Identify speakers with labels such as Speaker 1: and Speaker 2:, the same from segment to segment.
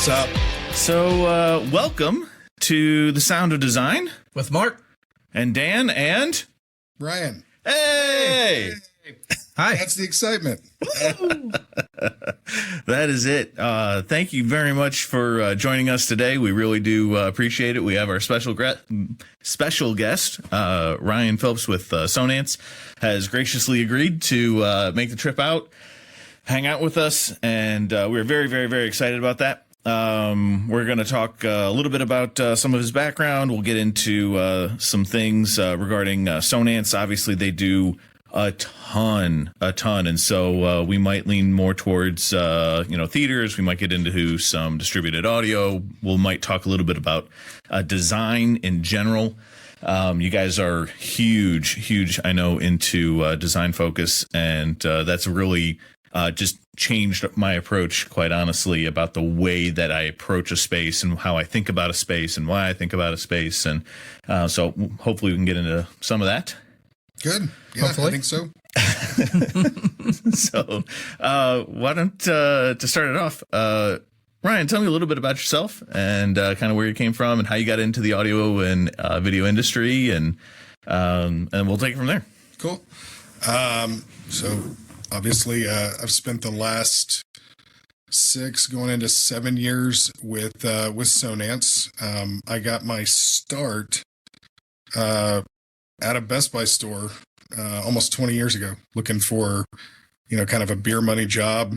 Speaker 1: What's up?
Speaker 2: So, welcome to The Sound of Design
Speaker 1: With Mark
Speaker 2: and Dan and
Speaker 1: Ryan.
Speaker 2: Hey!
Speaker 1: Hi. That's the excitement.
Speaker 2: That is it. Thank you very much for joining us today. We really do appreciate it. We have our special guest, Ryan Phillips with Sonance, has graciously agreed to make the trip out, hang out with us, and we're very, very, very excited about that. We're going to talk a little bit about some of his background. We'll get into some things regarding Sonance. Obviously, they do a ton. And so we might lean more towards, theaters. We might get into some distributed audio. We might talk a little bit about design in general. You guys are huge, I know, into design focus. And that's really just changed my approach, quite honestly, about the way that I approach a space and how I think about a space and why I think about a space. And so hopefully we can get into some of that.
Speaker 1: Good. Yeah, hopefully. I think so.
Speaker 2: So why don't, to start it off, Ryan, tell me a little bit about yourself and kind of where you came from and how you got into the audio and video industry, and we'll take it from there.
Speaker 1: Cool. So obviously, I've spent the last 6 going into 7 years with Sonance. I got my start at a Best Buy store almost 20 years ago, looking for, kind of a beer money job,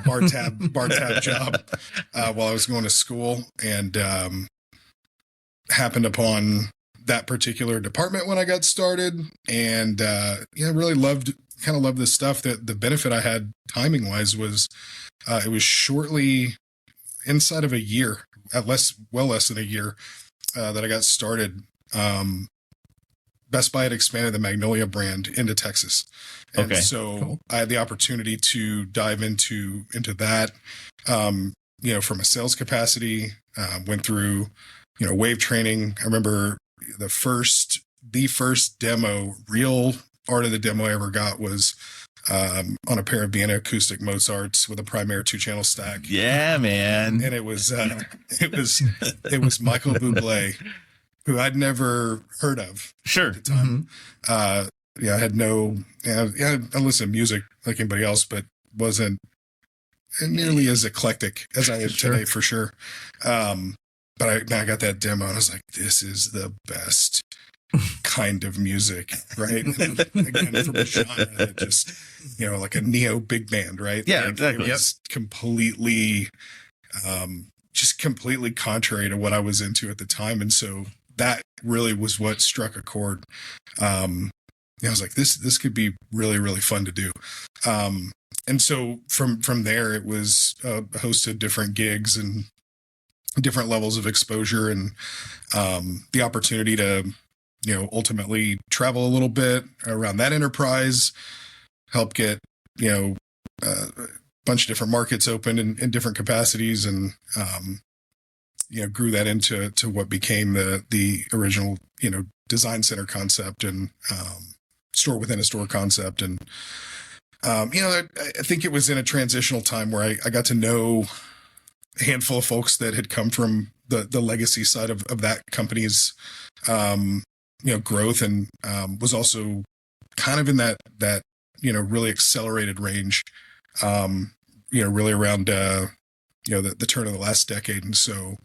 Speaker 1: bar tab job while I was going to school, and happened upon that particular department when I got started, and really loved this stuff. That the benefit I had timing wise was it was shortly inside of a year, less than a year, that I got started. Best Buy had expanded the Magnolia brand into Texas. And so cool. I had the opportunity to dive into that, from a sales capacity, went through, wave training. I remember the first demo, real part of the demo I ever got was on a pair of Vienna Acoustic Mozarts with a Primera 2-channel stack.
Speaker 2: Yeah, man.
Speaker 1: And it was Michael Bublé, who I'd never heard of
Speaker 2: at
Speaker 1: the time. Mm-hmm. I had I listened to music like anybody else, but wasn't nearly as eclectic as I am today, for sure. But I got that demo and I was like, this is the best kind of music, right? And again, from a genre that just, like a neo big band, right?
Speaker 2: Yeah,
Speaker 1: like,
Speaker 2: exactly.
Speaker 1: It was completely contrary to what I was into at the time. And so that really was what struck a chord. I was like, this could be really, really fun to do. And so from there, it was a host of different gigs and different levels of exposure, and the opportunity to, ultimately travel a little bit around that enterprise, help get, a bunch of different markets open in different capacities, and, grew that into what became the original, design center concept and store within a store concept. And, I think it was in a transitional time where I got to know a handful of folks that had come from the legacy side of that company's, growth, and was also kind of in that really accelerated range, really around, the turn of the last decade. And so,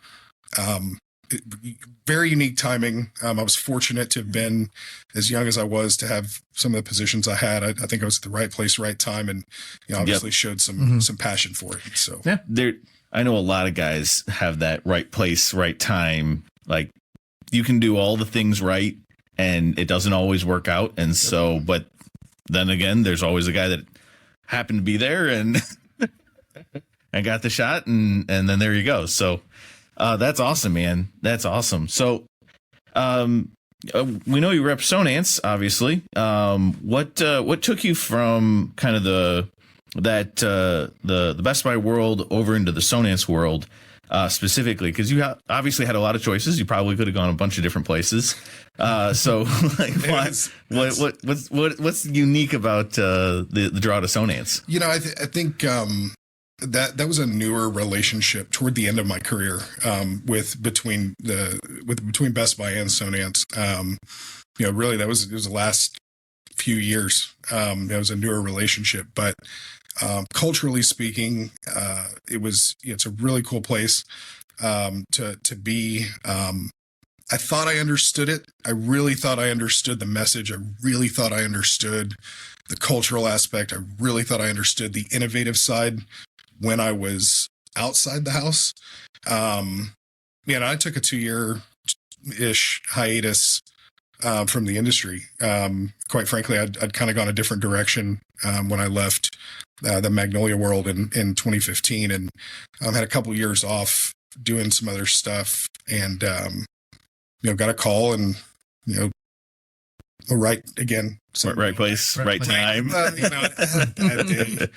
Speaker 1: very unique timing. I was fortunate to have been as young as I was to have some of the positions I had. I think I was at the right place, right time, and obviously showed some passion for it. So
Speaker 2: yeah, I know a lot of guys have that right place, right time. Like, you can do all the things right, and it doesn't always work out. And so, but then again, there's always a guy that happened to be there and and got the shot, and then there you go. So that's awesome, man. That's awesome. So we know you rep Sonance, obviously. What took you from kind of the Best Buy world over into the Sonance world, specifically? Because you obviously had a lot of choices. You probably could have gone a bunch of different places. So like, what's unique about the draw to Sonance?
Speaker 1: I think that was a newer relationship toward the end of my career, between Best Buy and Sonance. Really it was the last few years. It was a newer relationship, but culturally speaking, it's a really cool place to be. I thought I understood it. I really thought I understood the message. I really thought I understood the cultural aspect. I really thought I understood the innovative side when I was outside the house. I took a 2-year-ish hiatus from the industry. Quite frankly, I'd kind of gone a different direction when I left the Magnolia world in 2015, and had a couple years off doing some other stuff, and got a call, and right place, right time. Bad day,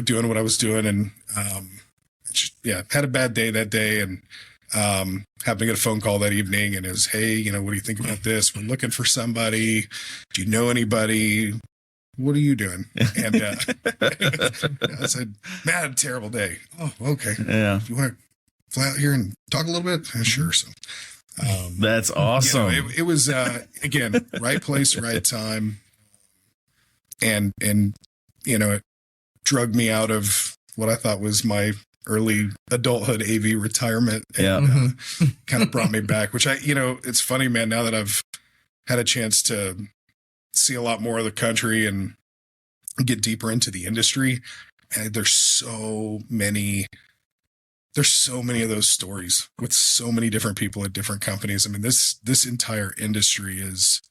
Speaker 1: doing what I was doing, and had a bad day that day, and happened to get a phone call that evening, and it was, hey, what do you think about this? We're looking for somebody. Do you know anybody? What are you doing? And I said, man, I had a terrible day. Oh, okay.
Speaker 2: Yeah.
Speaker 1: You want to fly out here and talk a little bit? Sure. So
Speaker 2: that's awesome.
Speaker 1: It was again, right place, right time, and it drugged me out of what I thought was my early adulthood AV retirement, and kind of brought me back. Which it's funny, man. Now that I've had a chance to see a lot more of the country and get deeper into the industry, and there's so many of those stories with so many different people at different companies. I mean, this entire industry is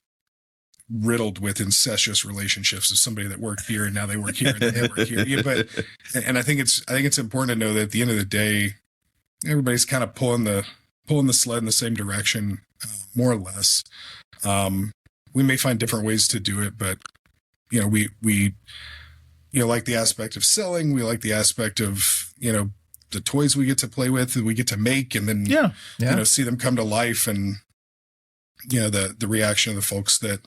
Speaker 1: riddled with incestuous relationships of somebody that worked here and now they work here and they work here. And I think it's important to know that at the end of the day, everybody's kind of pulling the sled in the same direction, more or less. We may find different ways to do it, but we like the aspect of selling. We like the aspect of the toys we get to play with, we get to make, and then see them come to life, and the reaction of the folks that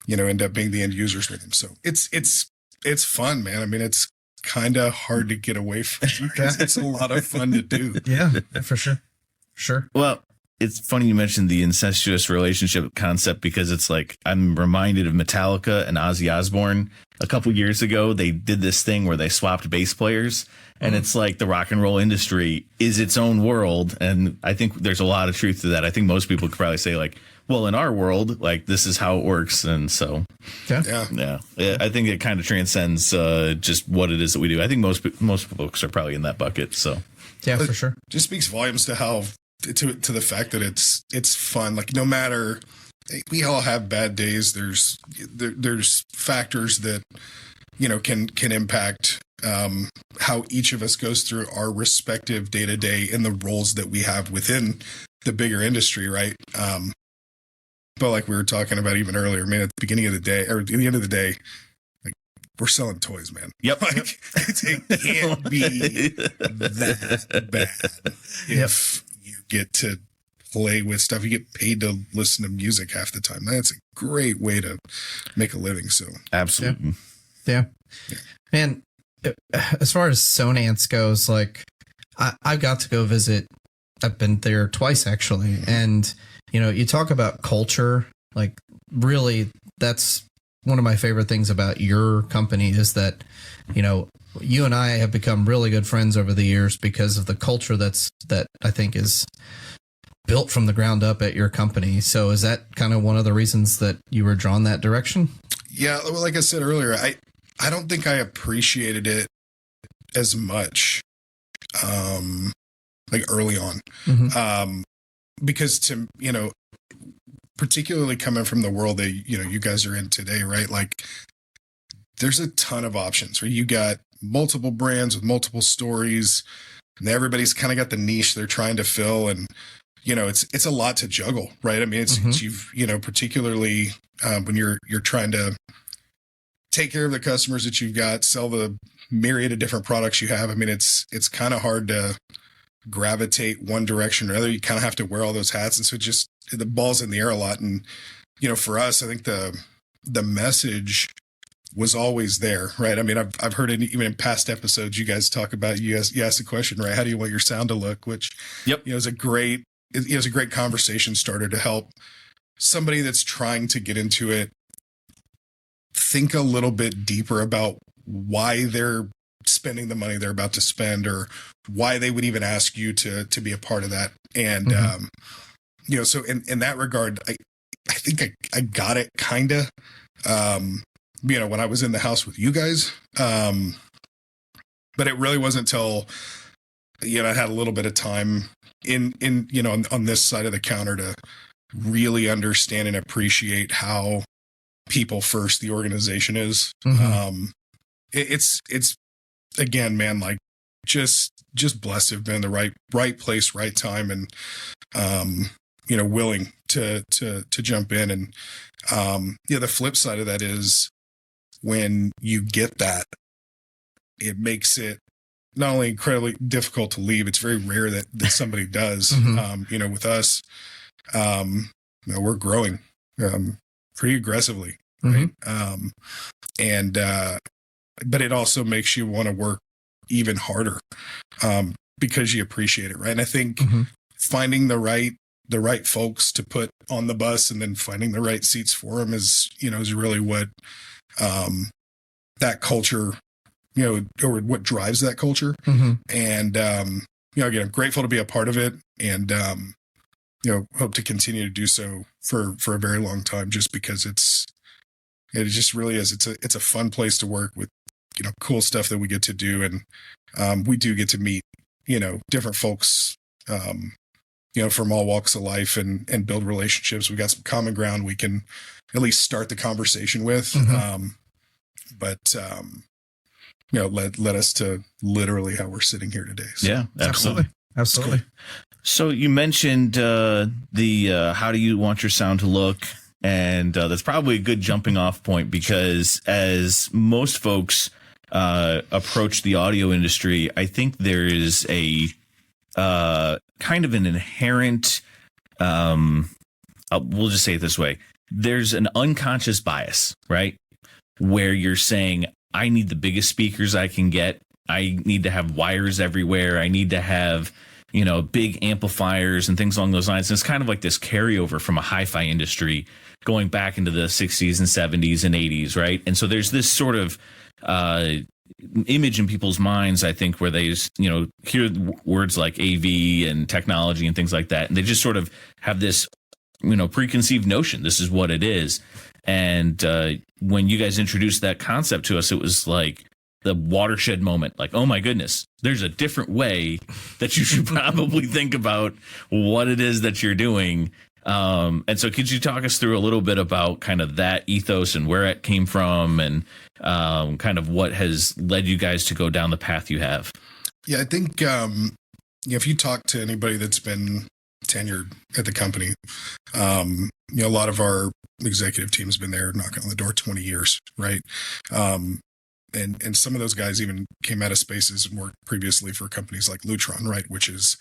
Speaker 1: end up being the end users with them. So it's fun, man. I mean, it's kind of hard to get away from because it's a lot of fun to do.
Speaker 3: Yeah, for sure.
Speaker 2: Well, it's funny you mentioned the incestuous relationship concept, because it's like I'm reminded of Metallica and Ozzy Osbourne. A couple years ago, they did this thing where they swapped bass players, and it's like the rock and roll industry is its own world. And I think there's a lot of truth to that. I think most people could probably say, like, well, in our world, like, this is how it works. And so, yeah. I think it kind of transcends just what it is that we do. I think most folks are probably in that bucket. So,
Speaker 3: yeah, for sure.
Speaker 1: Just speaks volumes to how to the fact that it's fun. Like, no matter, we all have bad days. There's factors that can impact how each of us goes through our respective day-to-day in the roles that we have within the bigger industry, right? But like we were talking about even earlier, man, at the beginning of the day, or at the end of the day, like, we're selling toys, man.
Speaker 2: Yep.
Speaker 1: Like, it can't be that bad if you get to play with stuff. You get paid to listen to music half the time. That's a great way to make a living. So
Speaker 2: absolutely.
Speaker 3: Yeah. Man, as far as Sonance goes, like, I've got to go visit. I've been there twice, actually. And, you talk about culture, like, really, that's one of my favorite things about your company is that, you and I have become really good friends over the years because of the culture that I think is built from the ground up at your company. So is that kind of one of the reasons that you were drawn that direction?
Speaker 1: Yeah. Well, like I said earlier, I don't think I appreciated it as much, like early on, because particularly coming from the world that, you guys are in today, right? Like, there's a ton of options where you got multiple brands with multiple stories, and everybody's kind of got the niche they're trying to fill. And, it's a lot to juggle, right? I mean, it's you've, particularly when you're trying to take care of the customers that you've got, sell the myriad of different products you have. I mean, it's kind of hard to gravitate one direction or another. You kind of have to wear all those hats. And so just the ball's in the air a lot. And, for us, I think the message was always there, right? I mean, I've heard it even in past episodes, you guys talk about, you ask the question, right? How do you want your sound to look? Which,
Speaker 2: Yep.
Speaker 1: is a great conversation starter to help somebody that's trying to get into it think a little bit deeper about why they're spending the money they're about to spend, or why they would even ask you to be a part of that. And, so in that regard, I think I got it kind of, when I was in the house with you guys. But it really wasn't until, I had a little bit of time on this side of the counter to really understand and appreciate how people first the organization is. It's again, man, like just blessed, been the right place, right time, and willing to jump in. And the flip side of that is when you get that, it makes it not only incredibly difficult to leave, it's very rare that somebody does. With us, we're growing pretty aggressively, right? But it also makes you want to work even harder because you appreciate it, right? And I think finding the right folks to put on the bus, and then finding the right seats for them is really what that culture, or what drives that culture. And again, I'm grateful to be a part of it, and hope to continue to do so for a very long time, just because it just really is. It's a fun place to work with, cool stuff that we get to do. And we do get to meet, different folks, from all walks of life, and build relationships. We got some common ground we can at least start the conversation with. But led us to literally how we're sitting here today. So.
Speaker 2: Yeah, absolutely.
Speaker 3: Absolutely.
Speaker 2: So you mentioned the how do you want your sound to look? And that's probably a good jumping off point, because as most folks approach the audio industry, I think there is a kind of an inherent, we'll just say it this way. There's an unconscious bias, right? Where you're saying, I need the biggest speakers I can get. I need to have wires everywhere. I need to have, big amplifiers and things along those lines. And it's kind of like this carryover from a hi-fi industry going back into the 60s and 70s and 80s, right? And so there's this sort of image in people's minds, I think, where they, hear words like AV and technology and things like that, and they just sort of have this, preconceived notion. This is what it is. And when you guys introduced that concept to us, it was like the watershed moment. Like, oh my goodness, there's a different way that you should probably think about what it is that you're doing. And so could you talk us through a little bit about kind of that ethos and where it came from, and kind of what has led you guys to go down the path you have?
Speaker 1: Yeah, I think if you talk to anybody that's been tenured at the company, a lot of our executive team has been there knocking on the door 20 years, right? And some of those guys even came out of spaces and worked previously for companies like Lutron, right, which is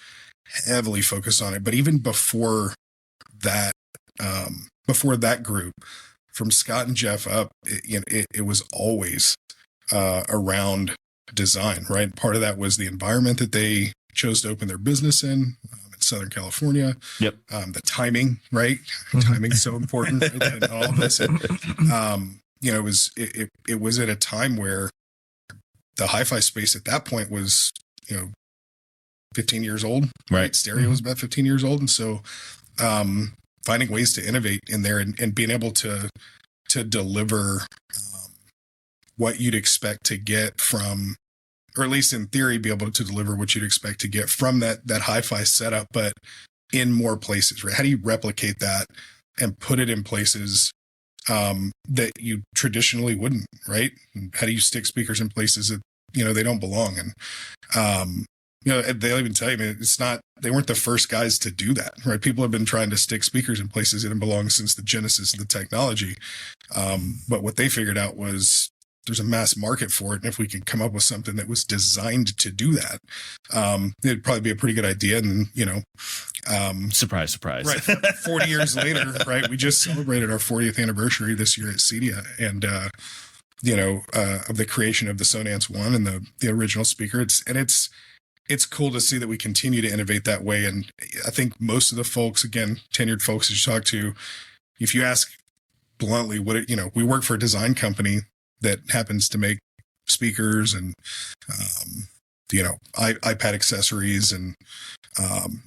Speaker 1: heavily focused on it. But even before that group, from Scott and Jeff up, it was always around design, right? Part of that was the environment that they chose to open their business in Southern California.
Speaker 2: Yep.
Speaker 1: The timing, right? Timing's so important in all of this. It was at a time where the hi-fi space at that point was, 15 years old, right? Stereo was about 15 years old. And so, finding ways to innovate in there and being able to deliver, what you'd expect to get from, or at least in theory, be able to deliver what you'd expect to get from that hi-fi setup, but in more places, right? How do you replicate that and put it in places that you traditionally wouldn't, right? And how do you stick speakers in places that, they don't belong? And, they'll even tell you, they weren't the first guys to do that, right? People have been trying to stick speakers in places that don't belong since the genesis of the technology. But what they figured out was there's a mass market for it. And if we could come up with something that was designed to do that, it'd probably be a pretty good idea. And,
Speaker 2: surprise.
Speaker 1: Right. 40 years later, right. We just celebrated our 40th anniversary this year at CEDIA. And, of the creation of the Sonance One and the original speaker. It's cool to see that we continue to innovate that way. And I think most of the folks, again, tenured folks that you talk to, if you ask bluntly we work for a design company that happens to make speakers and, iPad accessories and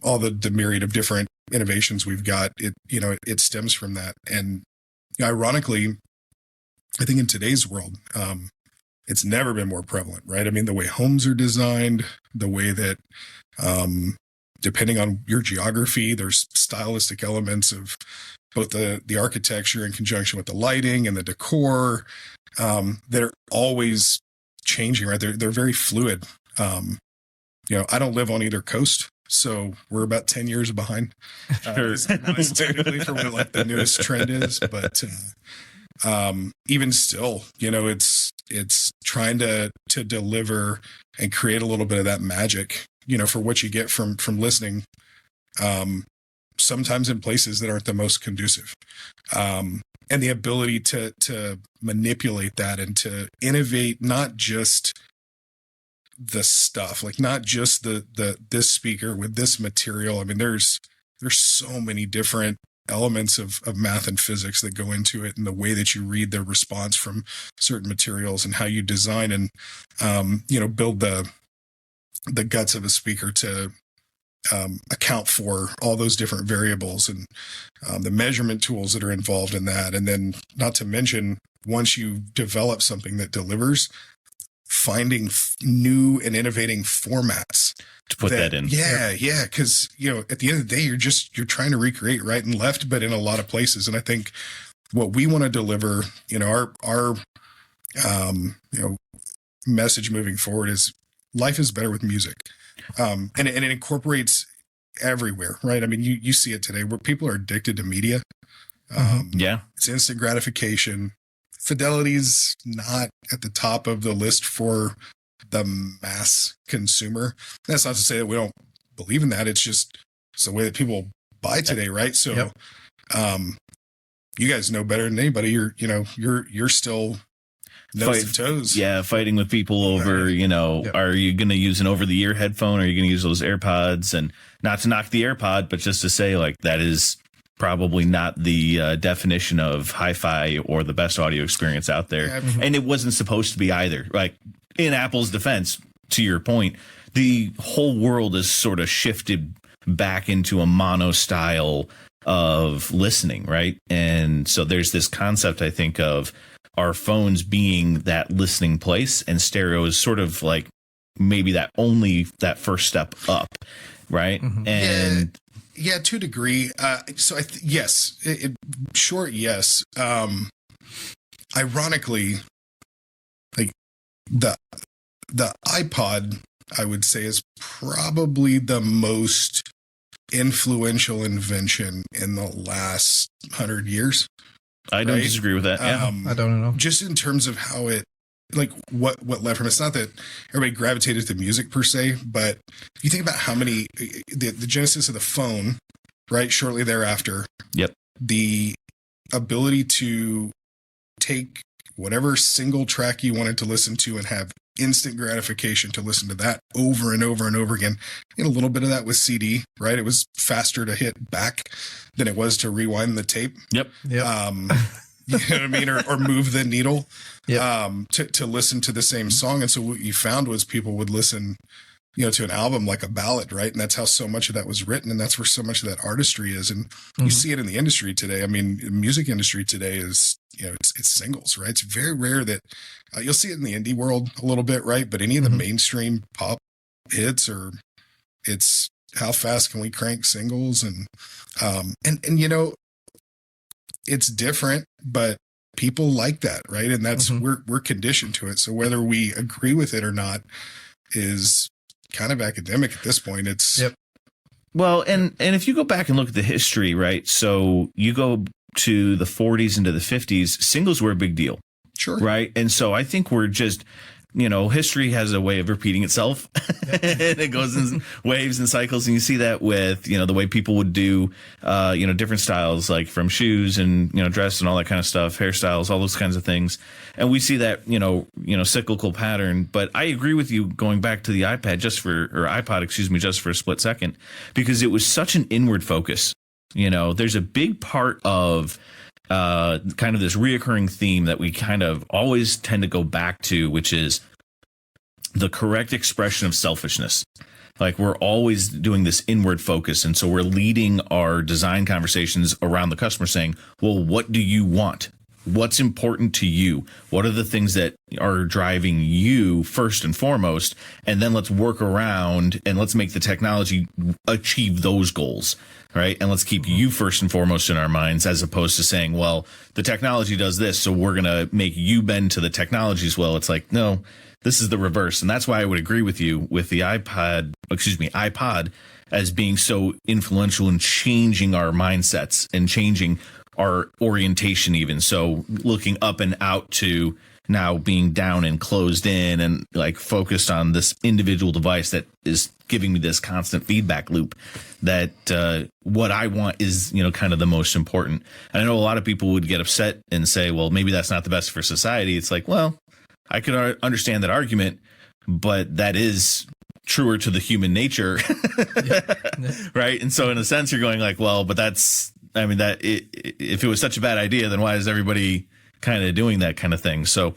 Speaker 1: all the myriad of different innovations we've got. It stems from that. And ironically, I think in today's world, it's never been more prevalent, right? I mean, the way homes are designed, the way that, depending on your geography, there's stylistic elements of both the architecture in conjunction with the lighting and the decor that are always changing, right? They're very fluid. I don't live on either coast, so we're about 10 years behind. Technically for what the newest trend is, but even still, it's trying to deliver and create a little bit of that magic, for what you get from listening. Sometimes in places that aren't the most conducive, and the ability to manipulate that and to innovate, not just the stuff, like not just this speaker with this material. I mean, there's so many different elements of math and physics that go into it, and the way that you read the response from certain materials and how you design and build the guts of a speaker to account for all those different variables and the measurement tools that are involved in that. And then not to mention, once you develop something that delivers, finding new and innovating formats
Speaker 2: to put that in.
Speaker 1: Yeah. Because, at the end of the day, you're trying to recreate right and left, but in a lot of places. And I think what we want to deliver, our message moving forward is life is better with music. And it incorporates everywhere, right? I mean, you see it today where people are addicted to media. It's instant gratification. Fidelity's not at the top of the list for the mass consumer. That's not to say that we don't believe in that. It's the way that people buy today, right? So, you guys know better than anybody. You're still nose to toes.
Speaker 2: Yeah, fighting with people over, are you going to use an over-the-ear headphone? Or are you going to use those AirPods? And not to knock the AirPod, but just to say, like, that is probably not the definition of hi-fi or the best audio experience out there. Yeah. And it wasn't supposed to be either. Like, in Apple's defense, to your point, the whole world is sort of shifted back into a mono style of listening, right? And so there's this concept, I think, of our phones being that listening place, and stereo is sort of like maybe that first step up, right? Mm-hmm. And
Speaker 1: yeah, to a degree. So yes, short yes. Ironically, like the iPod, I would say, is probably the most influential invention in the last 100 years.
Speaker 2: I don't disagree with that. Yeah.
Speaker 3: I don't know.
Speaker 1: Just in terms of how it, like what led from it. It's not that everybody gravitated to music per se, but you think about how many, the genesis of the phone, right? Shortly thereafter.
Speaker 2: Yep.
Speaker 1: The ability to take whatever single track you wanted to listen to and have instant gratification to listen to that over and over and over again. And a little bit of that with CD, right? It was faster to hit back than it was to rewind the tape.
Speaker 2: Yep.
Speaker 1: You know what I mean? Or move the needle to listen to the same song. And so what you found was people would listen, to an album like a ballad, right? And that's how so much of that was written. And that's where so much of that artistry is. And you see it in the industry today. I mean, the music industry today is, it's singles, right? It's very rare that you'll see it in the indie world a little bit, right? But any of the mainstream pop hits, or it's how fast can we crank singles? And it's different, but people like that, right? And that's, we're conditioned to it. So whether we agree with it or not is kind of academic at this point. It's
Speaker 2: well, and if you go back and look at the history, right? So you go to the 40s into the 50s, singles were a big deal.
Speaker 1: Sure.
Speaker 2: Right. And so I think we're just history has a way of repeating itself and it goes in waves and cycles. And you see that with, the way people would do, different styles, like from shoes and, dress and all that kind of stuff, hairstyles, all those kinds of things. And we see that, cyclical pattern. But I agree with you going back to the iPod, just for a split second, because it was such an inward focus. There's a big part of kind of this reoccurring theme that we kind of always tend to go back to, which is the correct expression of selfishness. Like, we're always doing this inward focus. And so we're leading our design conversations around the customer saying, well, what do you want? What's important to you? What are the things that are driving you first and foremost? And then let's work around and let's make the technology achieve those goals. Right. And let's keep you first and foremost in our minds, as opposed to saying, well, the technology does this, so we're going to make you bend to the technology as well. It's like, no, this is the reverse. And that's why I would agree with you with the iPod as being so influential in changing our mindsets and changing our orientation even. So looking up and out to now being down and closed in and like focused on this individual device that is giving me this constant feedback loop, that what I want is, kind of the most important. And I know a lot of people would get upset and say, well, maybe that's not the best for society. It's like, well, I could understand that argument, but that is truer to the human nature. Right. And so in a sense, you're going like, well, but if it was such a bad idea, then why is everybody kind of doing that kind of thing? So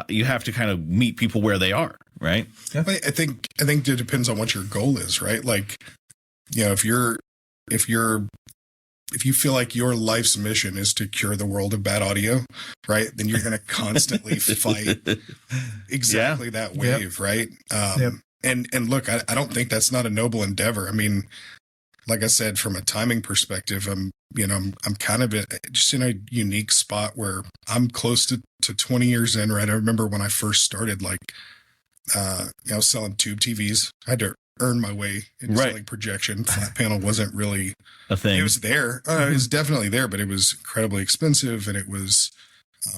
Speaker 2: you have to kind of meet people where they are, right?
Speaker 1: Yeah. I think it depends on what your goal is, right? Like, if you feel like your life's mission is to cure the world of bad audio, right, then you're going to constantly fight exactly that wave, right? And look, I don't think that's not a noble endeavor. I mean, like I said, from a timing perspective, I'm kind of just in a unique spot where I'm close to 20 years in, right? I remember when I first started, like, I was selling tube TVs. I had to earn my way into selling projection. Flat panel wasn't really
Speaker 2: a thing.
Speaker 1: It was there. It was definitely there, but it was incredibly expensive, and it was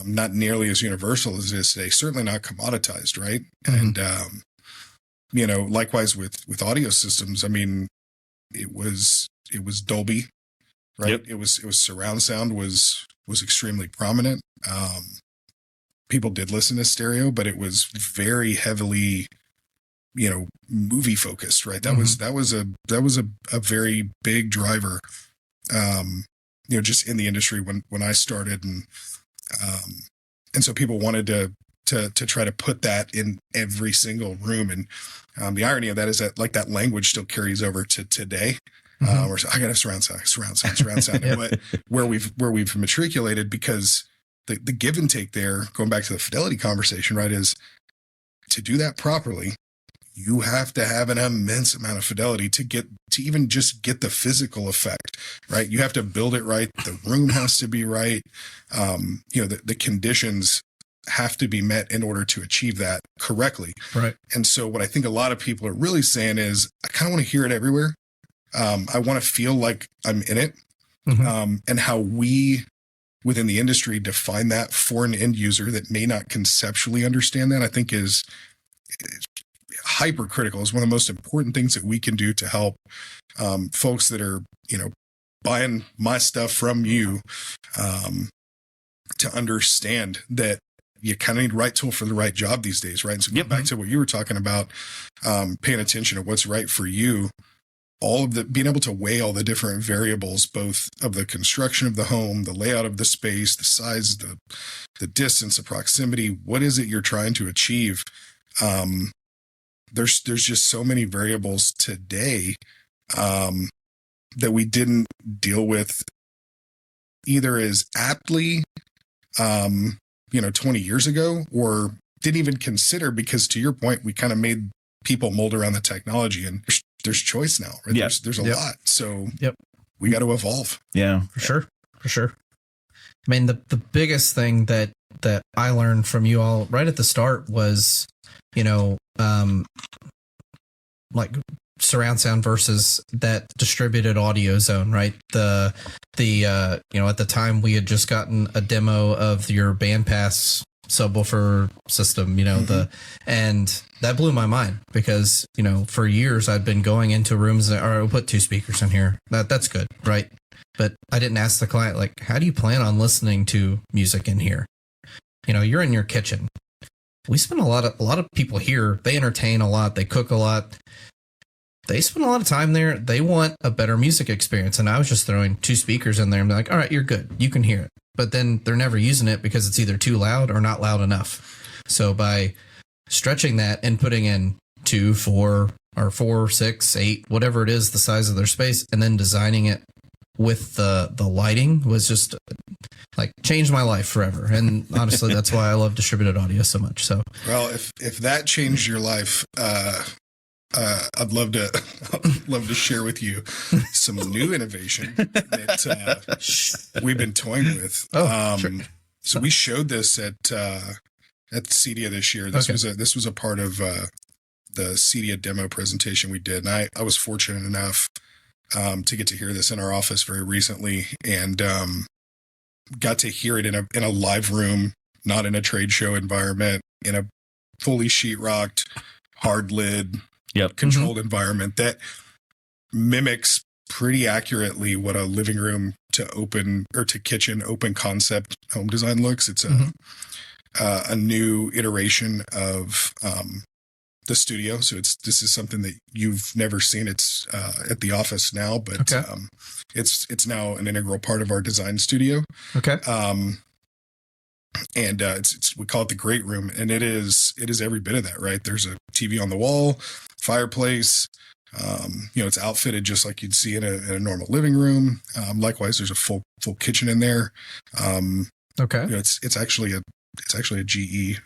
Speaker 1: not nearly as universal as it is today. Certainly not commoditized, right? And likewise with audio systems. I mean, it was Dolby, right?
Speaker 2: Yep.
Speaker 1: It was surround sound was extremely prominent. People did listen to stereo, but it was very heavily, movie focused, right? That was a very big driver, just in the industry when I started, and so people wanted to try to put that in every single room. And the irony of that is that, like, that language still carries over to today. Where I got to surround sound, and where we've matriculated, because the give and take there, going back to the fidelity conversation, right, is to do that properly, you have to have an immense amount of fidelity to even just get the physical effect, right? You have to build it right. The room has to be right. The conditions have to be met in order to achieve that correctly.
Speaker 3: Right.
Speaker 1: And so what I think a lot of people are really saying is, I kind of want to hear it everywhere. I want to feel like I'm in it. And how we within the industry define that for an end user that may not conceptually understand that, I think is hypercritical. Is one of the most important things that we can do to help folks that are, buying my stuff from you, to understand that you kind of need the right tool for the right job these days, right? And so going back to what you were talking about, paying attention to what's right for you, all of being able to weigh all the different variables, both of the construction of the home, the layout of the space, the size, the distance, the proximity. What is it you're trying to achieve? There's just so many variables today that we didn't deal with either as aptly, 20 years ago, or didn't even consider, because to your point, we kind of made people mold around the technology, and there's choice now, right?
Speaker 2: Yep.
Speaker 1: There's a lot. So we got to evolve.
Speaker 2: Yeah,
Speaker 3: for sure. I mean, the biggest thing that I learned from you all right at the start was, like surround sound versus that distributed audio zone, right? The at the time we had just gotten a demo of your bandpass subwoofer system, and that blew my mind because, for years I'd been going into rooms that I'll put 2 speakers in here. That's good. Right. But I didn't ask the client, like, how do you plan on listening to music in here? You're in your kitchen. We spend a lot of people here. They entertain a lot. They cook a lot. They spend a lot of time there. They want a better music experience. And I was just throwing 2 speakers in there and be like, all right, you're good. You can hear it. But then they're never using it because it's either too loud or not loud enough. So by stretching that and putting in 2, 4, or 4, 6, 8, whatever it is, the size of their space, and then designing it with the lighting was just like changed my life forever. And honestly, that's why I love distributed audio so much. So,
Speaker 1: well, if that changed your life, I'd love to share with you some new innovation that we've been toying with. Sure. So we showed this at CEDIA this year. This was a part of the CEDIA demo presentation we did, and I was fortunate enough to get to hear this in our office very recently, and got to hear it in a live room, not in a trade show environment, in a fully sheetrocked, hard lid, controlled environment that mimics pretty accurately what a living room to open or to kitchen open concept home design looks. It's a new iteration of the studio. So this is something that you've never seen. It's at the office now, but it's now an integral part of our design studio.
Speaker 3: Okay.
Speaker 1: And we call it the great room, and it is every bit of that, right? There's a TV on the wall, fireplace. It's outfitted just like you'd see in a normal living room. Likewise, there's a full kitchen in there. It's actually a GE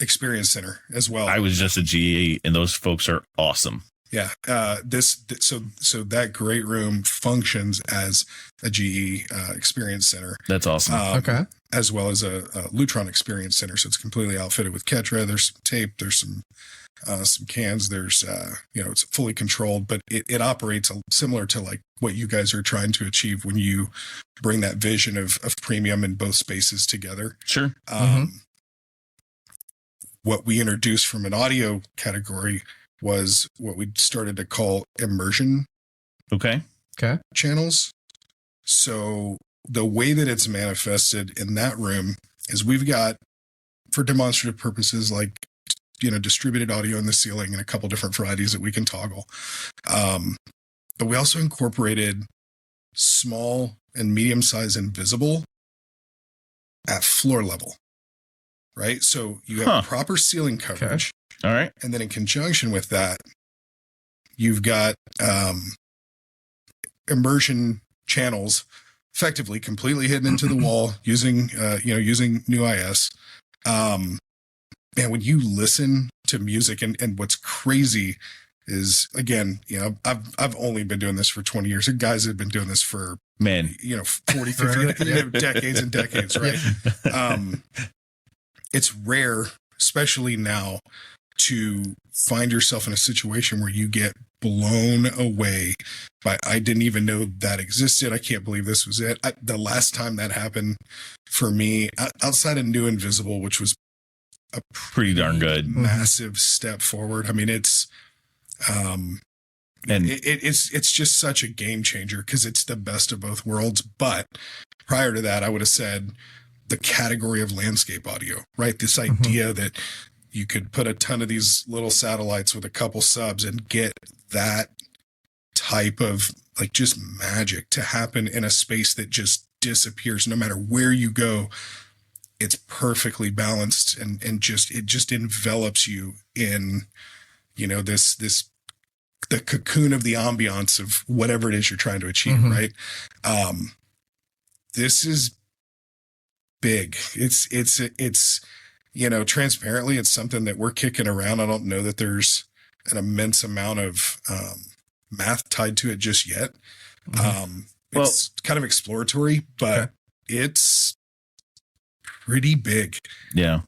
Speaker 1: experience center as well.
Speaker 2: I was just a GE, and those folks are awesome.
Speaker 1: Yeah. So that great room functions as a GE experience center.
Speaker 2: That's awesome.
Speaker 1: As well as a Lutron experience center. So it's completely outfitted with Ketra. There's some tape. There's some cans. There's, it's fully controlled, but it operates similar to like what you guys are trying to achieve when you bring that vision of premium in both spaces together.
Speaker 2: Sure.
Speaker 1: What we introduced from an audio category was what we started to call immersion channels. So the way that it's manifested in that room is we've got, for demonstrative purposes, like, distributed audio in the ceiling and a couple different varieties that we can toggle. But we also incorporated small and medium-sized invisible at floor level, right? So you have proper ceiling coverage.
Speaker 2: All right.
Speaker 1: And then in conjunction with that, you've got immersion channels effectively completely hidden into the wall using new IS. And when you listen to music, and what's crazy is, again, I've only been doing this for 20 years. The guys have been doing this for 40, 50 decades and decades, right? It's rare, especially now, to find yourself in a situation where you get blown away by, I didn't even know that existed. I can't believe this was it. The last time that happened for me, outside of New Invisible, which was a
Speaker 2: pretty darn good,
Speaker 1: massive step forward. I mean, it's just such a game changer because it's the best of both worlds. But prior to that, I would have said the category of landscape audio, right? This idea that you could put a ton of these little satellites with a couple subs and get that type of like just magic to happen in a space that just disappears no matter where you go. It's perfectly balanced and it just envelops you in, the cocoon of the ambiance of whatever it is you're trying to achieve. Right. This is big. It's transparently, it's something that we're kicking around. I don't know that there's an immense amount of math tied to it just yet. It's kind of exploratory, but it's pretty big.
Speaker 2: Yeah.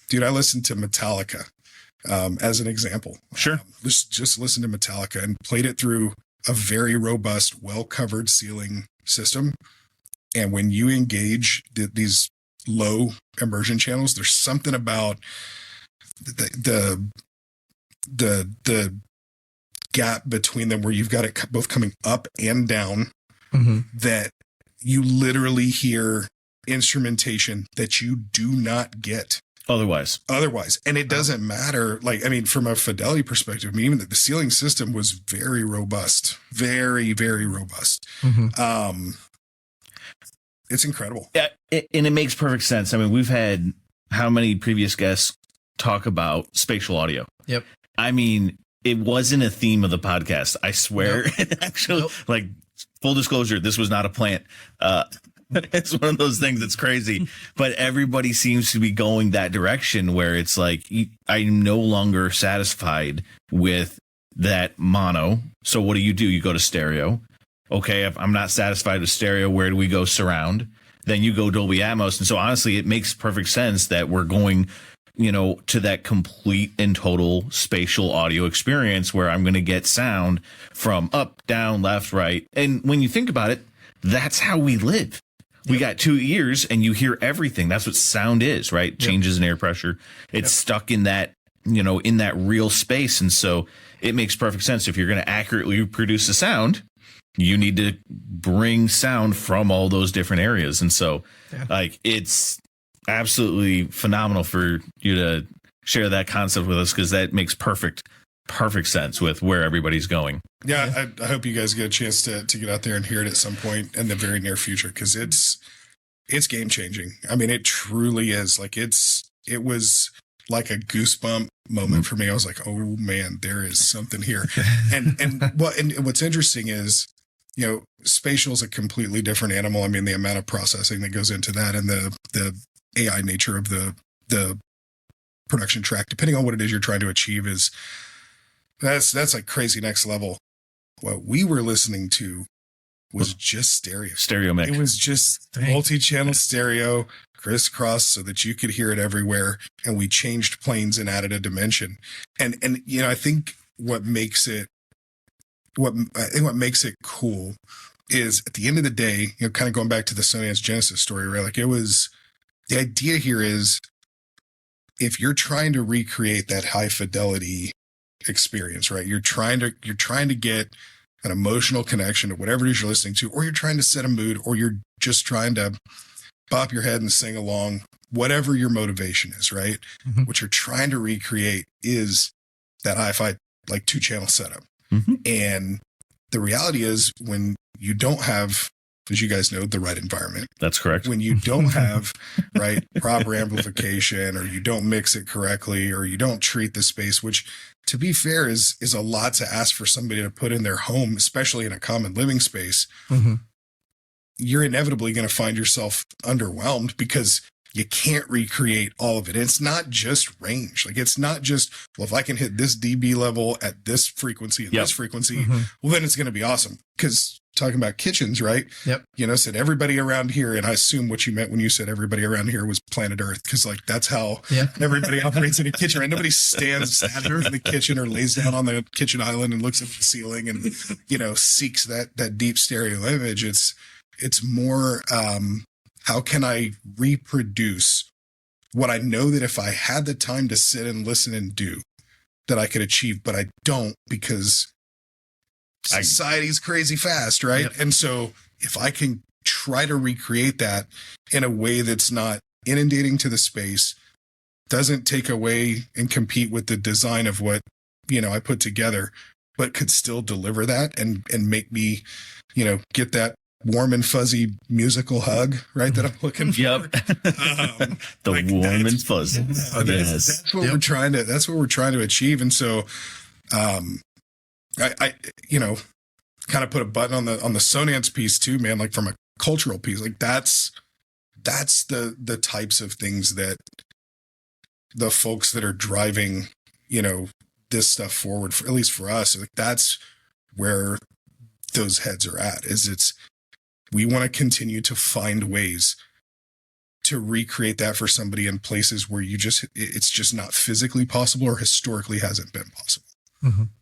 Speaker 1: Dude, I listened to Metallica as an example.
Speaker 2: Sure.
Speaker 1: Just listened to Metallica and played it through a very robust, well-covered ceiling system. And when you engage these low immersion channels, there's something about the gap between them where you've got it both coming up and down, that you literally hear instrumentation that you do not get otherwise. And it doesn't matter. Like, I mean, from a fidelity perspective, I mean, even the ceiling system was very robust, very, very robust. It's incredible.
Speaker 2: Yeah, and it makes perfect sense. I mean, we've had how many previous guests talk about spatial audio? Yep. I mean, it wasn't a theme of the podcast. I swear. Nope. Actually, like, full disclosure, this was not a plant. It's one of those things that's crazy, but everybody seems to be going that direction where it's like, I'm no longer satisfied with that mono. So what do? You go to stereo. Okay, if I'm not satisfied with stereo, where do we go? Surround. Then you go Dolby Atmos. And so honestly, it makes perfect sense that we're going, to that complete and total spatial audio experience where I'm going to get sound from up, down, left, right. And when you think about it, that's how we live. We got 2 ears and you hear everything. That's what sound is, right? Yep. Changes in air pressure. It's stuck in that, in that real space. And so it makes perfect sense. If you're going to accurately reproduce a sound, you need to bring sound from all those different areas. And so like, it's absolutely phenomenal for you to share that concept with us, because that makes perfect sense with where everybody's going.
Speaker 1: Yeah, I hope you guys get a chance to get out there and hear it at some point in the very near future, because it's game changing. I mean, it truly is. Like, it was like a goosebump moment for me. I was like, oh man, there is something here. And what's interesting is, spatial is a completely different animal. I mean, the amount of processing that goes into that, and the AI nature of the production track, depending on what it is you're trying to achieve, that's like crazy next level. What we were listening to was just stereo mix. It was just multi-channel stereo, crisscross, so that you could hear it everywhere. And we changed planes and added a dimension. And I think what makes it cool is, at the end of the day, kind of going back to the Sonance Genesis story, right? Like, the idea here is, if you're trying to recreate that high fidelity experience, right? You're trying to get an emotional connection to whatever it is you're listening to, or you're trying to set a mood, or you're just trying to bop your head and sing along, whatever your motivation is, right? What you're trying to recreate is that hi-fi, like, 2-channel setup. And the reality is, when you don't have, as you guys know, the right environment.
Speaker 2: That's correct.
Speaker 1: When you don't have proper amplification, or you don't mix it correctly, or you don't treat the space, which, to be fair, is a lot to ask for somebody to put in their home, especially in a common living space. You're inevitably going to find yourself underwhelmed, because you can't recreate all of it. And it's not just range. Like, it's not just, well, if I can hit this dB level at this frequency and this frequency, well, then it's going to be awesome. Because talking about kitchens, right? Said everybody around here. And I assume what you meant when you said everybody around here was planet Earth. Because, like, that's how everybody operates in a kitchen, right? Nobody stands in the kitchen or lays down on the kitchen island and looks at the ceiling and, seeks that deep stereo image. It's more, how can I reproduce what I know that if I had the time to sit and listen and do, that I could achieve, but I don't, because society's crazy fast, right? And so if I can try to recreate that in a way that's not inundating to the space, doesn't take away and compete with the design of what, I put together, but could still deliver that and make me, get that warm and fuzzy musical hug, right? That I'm looking for.
Speaker 2: The warm and fuzzy.
Speaker 1: That's what we're trying to. That's what we're trying to achieve. And so, I kind of put a button on the Sonance piece too, man. Like, from a cultural piece, like, that's the types of things that the folks that are driving, this stuff forward, at least for us, like, that's where those heads are at. We want to continue to find ways to recreate that for somebody in places where it's just not physically possible, or historically hasn't been possible.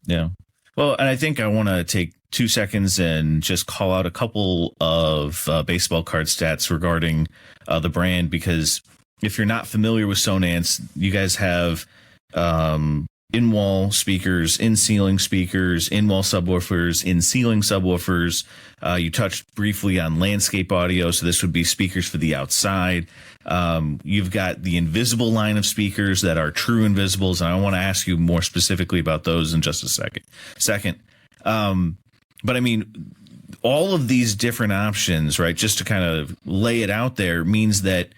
Speaker 2: Yeah. Well, and I think I want to take 2 seconds and just call out a couple of baseball card stats regarding the brand, because if you're not familiar with Sonance, you guys have in-wall speakers, in-ceiling speakers, in-wall subwoofers, in-ceiling subwoofers. You touched briefly on landscape audio, so this would be speakers for the outside. You've got the invisible line of speakers that are true invisibles, and I want to ask you more specifically about those in just a second. But I mean, all of these different options, right, just to kind of lay it out there, means that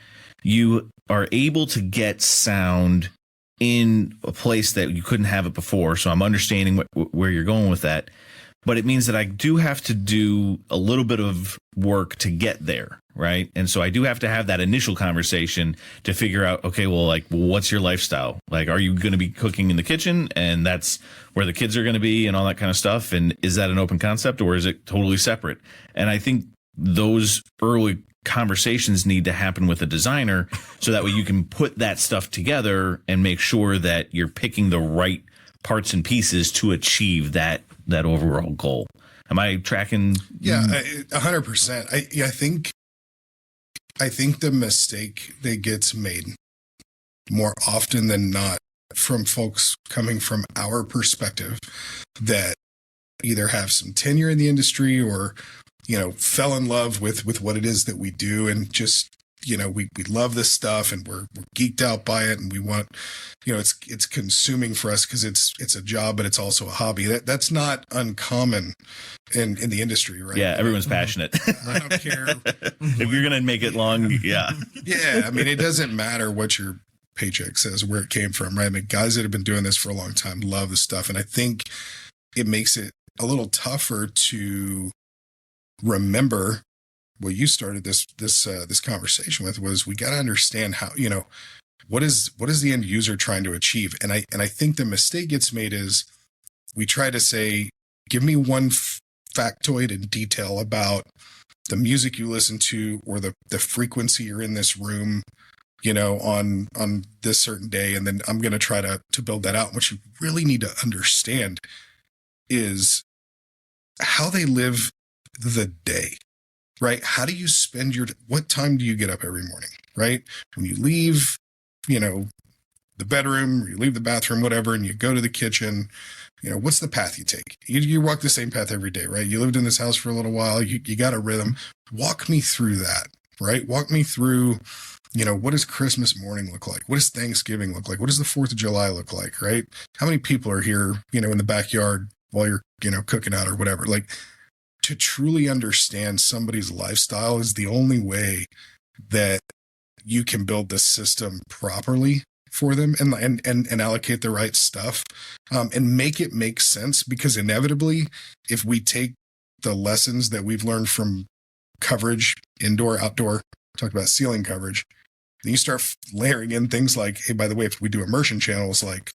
Speaker 2: you are able to get sound in a place that you couldn't have it before. So I'm understanding where you're going with that. But it means that I do have to do a little bit of work to get there, right? And so I do have to have that initial conversation to figure out, okay, well, like, what's your lifestyle? Like, are you going to be cooking in the kitchen and that's where the kids are going to be and all that kind of stuff? And is that an open concept or is it totally separate? And I think those early conversations need to happen with a designer so that way you can put that stuff together and make sure that you're picking the right parts and pieces to achieve that overall goal. Am I tracking?
Speaker 1: Yeah, 100%. I think the mistake that gets made more often than not from folks coming from our perspective that either have some tenure in the industry or, you know, fell in love with what it is that we do and just, you know, we love this stuff and we're geeked out by it and we want, you know, it's consuming for us because it's a job, but it's also a hobby. That's not uncommon in the industry, right?
Speaker 2: Yeah, everyone's passionate.
Speaker 1: I don't care
Speaker 2: if you're gonna make it long. Yeah.
Speaker 1: Yeah, I mean, it doesn't matter what your paycheck says, where it came from, right? I mean, guys that have been doing this for a long time love the stuff, and I think it makes it a little tougher to remember what you started this conversation with was we got to understand how, you know, what is the end user trying to achieve? And I think the mistake gets made is we try to say, give me one factoid in detail about the music you listen to or the frequency you're in this room, you know, on this certain day. And then I'm going to try to build that out. What you really need to understand is how they live the day. Right? How do you spend what time do you get up every morning? Right? When you leave, you know, the bedroom, or you leave the bathroom, whatever, and you go to the kitchen, you know, what's the path you take? You walk the same path every day, right? You lived in this house for a little while. You got a rhythm. Walk me through that, right? Walk me through, you know, what does Christmas morning look like? What does Thanksgiving look like? What does the 4th of July look like, right? How many people are here, you know, in the backyard while you're, you know, cooking out or whatever? Like, to truly understand somebody's lifestyle is the only way that you can build the system properly for them and allocate the right stuff and make it make sense. Because inevitably, if we take the lessons that we've learned from coverage, indoor, outdoor, talked about ceiling coverage, then you start layering in things like, hey, by the way, if we do immersion channels, like,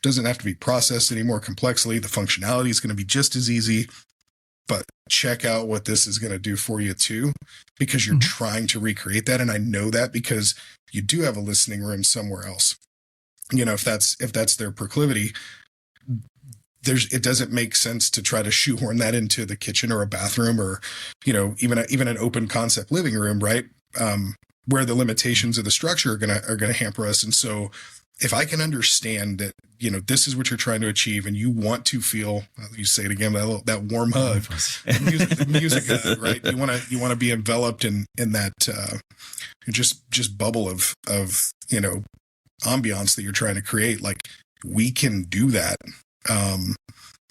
Speaker 1: doesn't have to be processed any more complexly. The functionality is going to be just as easy. But check out what this is going to do for you too, because you're trying to recreate that. And I know that because you do have a listening room somewhere else. You know, if that's their proclivity, it doesn't make sense to try to shoehorn that into the kitchen or a bathroom or, you know, even an open concept living room, right? Where the limitations of the structure are gonna hamper us. And so if I can understand that, you know, this is what you're trying to achieve and you want to feel, you say it again, that warm hug, the music hug, right? You want to be enveloped in that, just bubble of, you know, ambiance that you're trying to create. Like, we can do that.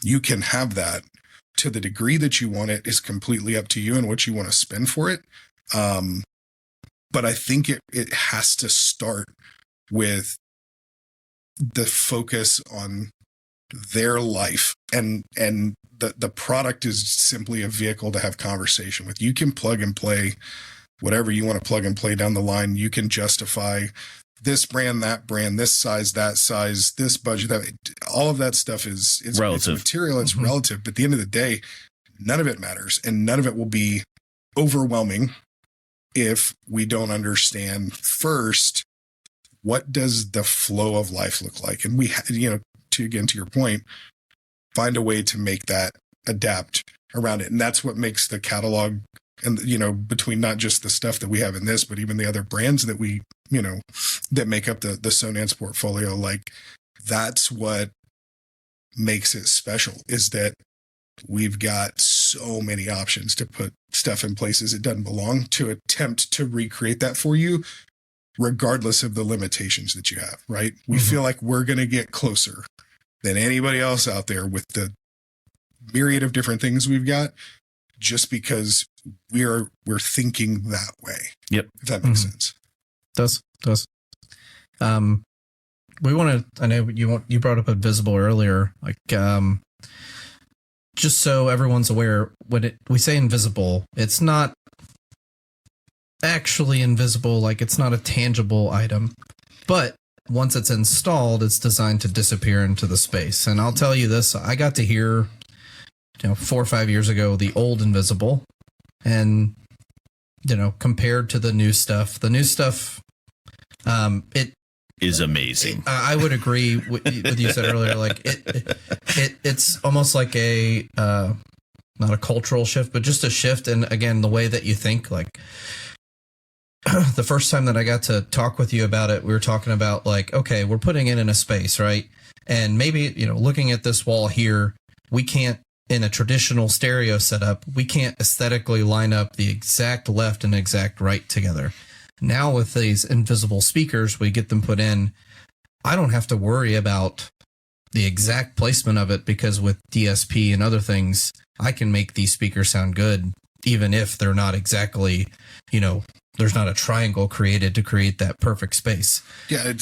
Speaker 1: You can have that to the degree that you want it is completely up to you and what you want to spend for it. But I think it has to start with the focus on their life and the product is simply a vehicle to have conversation with. You can plug and play whatever you want to plug and play down the line. You can justify this brand, that brand, this size, that size, this budget, that all of that stuff is
Speaker 2: relative.
Speaker 1: It's material, it's relative. But at the end of the day, none of it matters and none of it will be overwhelming if we don't understand first, what does the flow of life look like? And we, you know, to your point, find a way to make that adapt around it. And that's what makes the catalog, and, you know, between not just the stuff that we have in this, but even the other brands that we, you know, that make up the Sonance portfolio, like that's what makes it special, is that we've got so many options to put stuff in places it doesn't belong, to attempt to recreate that for you, regardless of the limitations that you have, right? We feel like we're going to get closer than anybody else out there with the myriad of different things we've got, just because we're thinking that way.
Speaker 2: Yep.
Speaker 1: If that makes sense.
Speaker 3: Does. We want to, I know you brought up Invisible earlier, like, just so everyone's aware, when we say invisible, it's not actually invisible, like it's not a tangible item, but once it's installed, it's designed to disappear into the space. And I'll tell you this, I got to hear, 4 or 5 years ago, the old Invisible, and, compared to the new stuff, it
Speaker 2: is amazing.
Speaker 3: I would agree with you said earlier. Like it's almost like a not a cultural shift, but just a shift. And again, the way that you think. Like the first time that I got to talk with you about it, we were talking about like, okay, we're putting it in a space, right? And maybe looking at this wall here, we can't, in a traditional stereo setup, we can't aesthetically line up the exact left and exact right together. Now with these invisible speakers, we get them put in. I don't have to worry about the exact placement of it, because with DSP and other things, I can make these speakers sound good, even if they're not exactly, there's not a triangle created to create that perfect space.
Speaker 1: Yeah,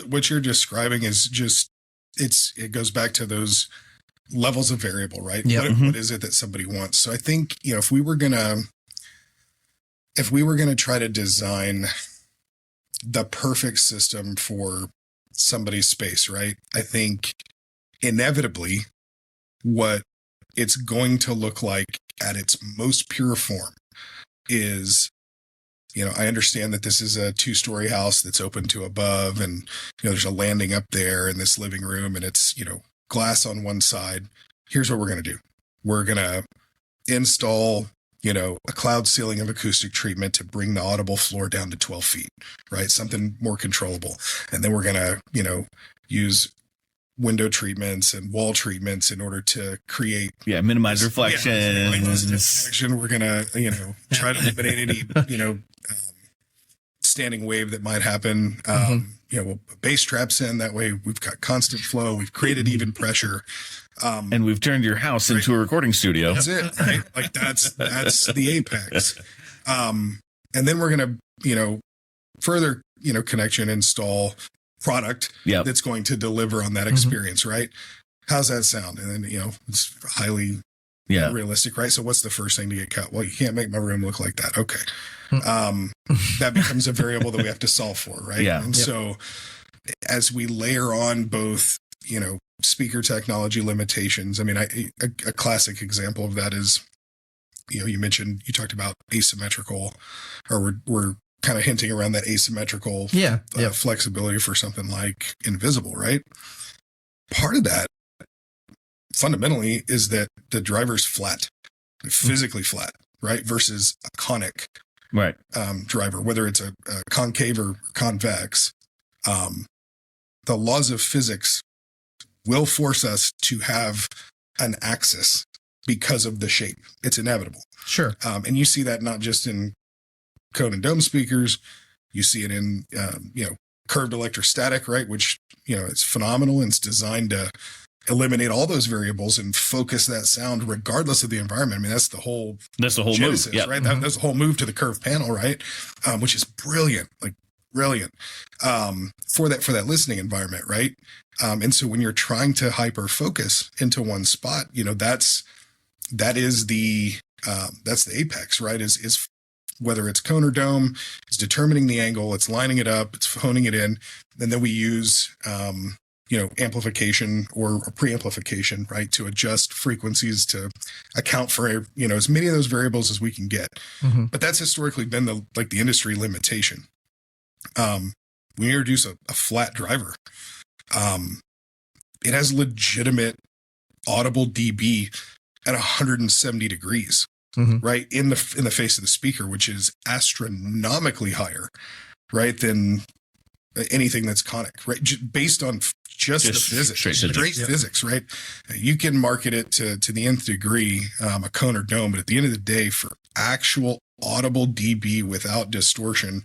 Speaker 1: what you're describing is just, it goes back to those levels of variable, right?
Speaker 3: Yep.
Speaker 1: What is it that somebody wants? So I think, if we were gonna try to design the perfect system for somebody's space, right? I think inevitably what it's going to look like at its most pure form is, I understand that this is a 2-story house that's open to above, and, there's a landing up there in this living room, and it's, glass on one side. Here's what we're going to do. We're going to install a cloud ceiling of acoustic treatment to bring the audible floor down to 12 feet, right? Something more controllable. And then we're going to, use window treatments and wall treatments in order to create.
Speaker 2: Yeah. Minimize reflection.
Speaker 1: We're going to, try to eliminate any, standing wave that might happen. We'll put bass traps in. That way we've got constant flow. We've created even pressure.
Speaker 2: And we've turned your house into a recording studio.
Speaker 1: That's it, right? Like that's the apex. And then we're going to, further, connection, install product that's going to deliver on that experience, right? How's that sound? And then, it's highly realistic, right? So what's the first thing to get cut? Well, you can't make my room look like that. Okay. That becomes a variable that we have to solve for, right?
Speaker 2: Yeah.
Speaker 1: And so as we layer on both, speaker technology limitations, I mean, a classic example of that is, you talked about asymmetrical, or we're kind of hinting around that asymmetrical flexibility for something like Invisible, right? Part of that fundamentally is that the driver's flat, physically flat, right? Versus a conic driver, whether it's a concave or convex. The laws of physics will force us to have an axis because of the shape. It's inevitable.
Speaker 3: Sure.
Speaker 1: And you see that not just in cone and dome speakers, you see it in, curved electrostatic, right? Which, it's phenomenal, and it's designed to eliminate all those variables and focus that sound regardless of the environment. I mean, that's the whole genesis,
Speaker 2: move,
Speaker 1: right? That's the whole move to the curved panel, right? Which is brilliant, for that listening environment, right? And so when you're trying to hyper focus into one spot, that's the apex, right? Is whether it's cone or dome, it's determining the angle, it's lining it up, it's honing it in, and then we use amplification or preamplification, right, to adjust frequencies to account for as many of those variables as we can get. But that's historically been the industry limitation. We introduce a flat driver. It has legitimate audible dB at 170 degrees, right, in the face of the speaker, which is astronomically higher, right, than anything that's conic, right, based on just the physics, straight physics, right? You can market it to the nth degree, a cone or dome, but at the end of the day, for actual audible dB without distortion,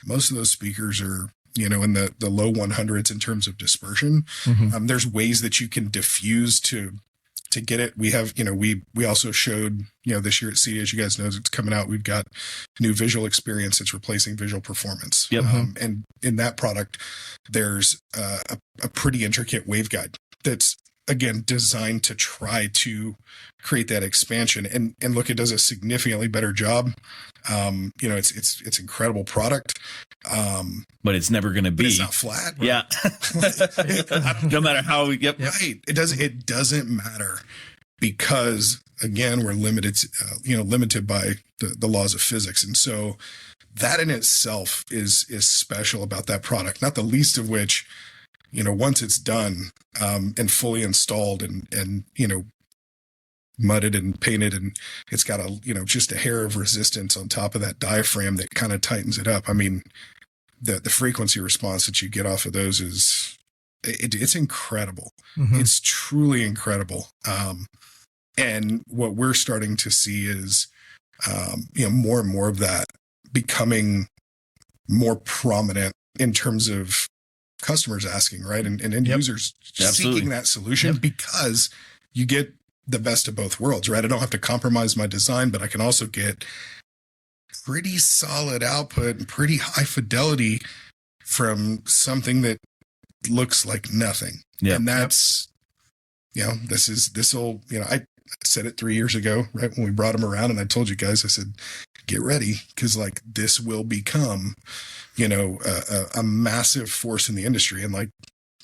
Speaker 1: most of those speakers are, you know, in the low 100s in terms of dispersion. There's ways that you can diffuse to get it. We have, you know, we also showed, you know, this year at CEDIA, as you guys know, it's coming out. We've got new visual experience that's replacing visual performance. And in that product, there's a pretty intricate waveguide that's, again, designed to try to create that expansion. And look, it does a significantly better job. You know, it's incredible product.
Speaker 2: But it's never going to be.
Speaker 1: It's not flat. Right?
Speaker 2: Yeah. No matter how.
Speaker 1: Right. It doesn't matter, because again, we're limited by the laws of physics. And so that in itself is special about that product, not the least of which, you know, once it's done, and fully installed and, you know, mudded and painted, and it's got just a hair of resistance on top of that diaphragm that kind of tightens it up. I mean, the frequency response that you get off of those it's incredible. It's truly incredible. And what we're starting to see is, you know, more and more of that becoming more prominent in terms of customers asking, right? And end users seeking that solution, because you get the best of both worlds, right? I don't have to compromise my design, but I can also get pretty solid output and pretty high fidelity from something that looks like nothing. And that's, you know, I said it 3 years ago, right, when we brought him around, and I told you guys, I said, get ready, because like this will become, you know, a massive force in the industry. And like,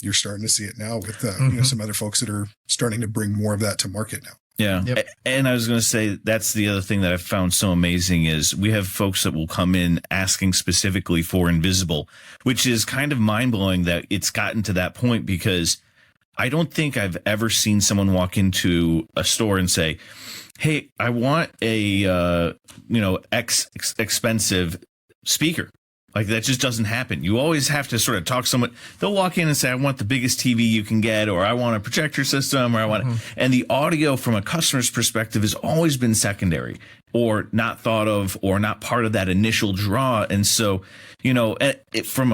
Speaker 1: you're starting to see it now with you know, some other folks that are starting to bring more of that to market now.
Speaker 2: Yeah. And I was going to say, that's the other thing that I've found so amazing is we have folks that will come in asking specifically for invisible, which is kind of mind blowing that it's gotten to that point, because I don't think I've ever seen someone walk into a store and say, hey, I want a, you know, expensive speaker. Like, that just doesn't happen. You always have to sort of talk someone. They'll walk in and say, I want the biggest TV you can get, or I want a projector system, or I want and the audio from a customer's perspective has always been secondary, or not thought of, or not part of that initial draw. And so, you know, from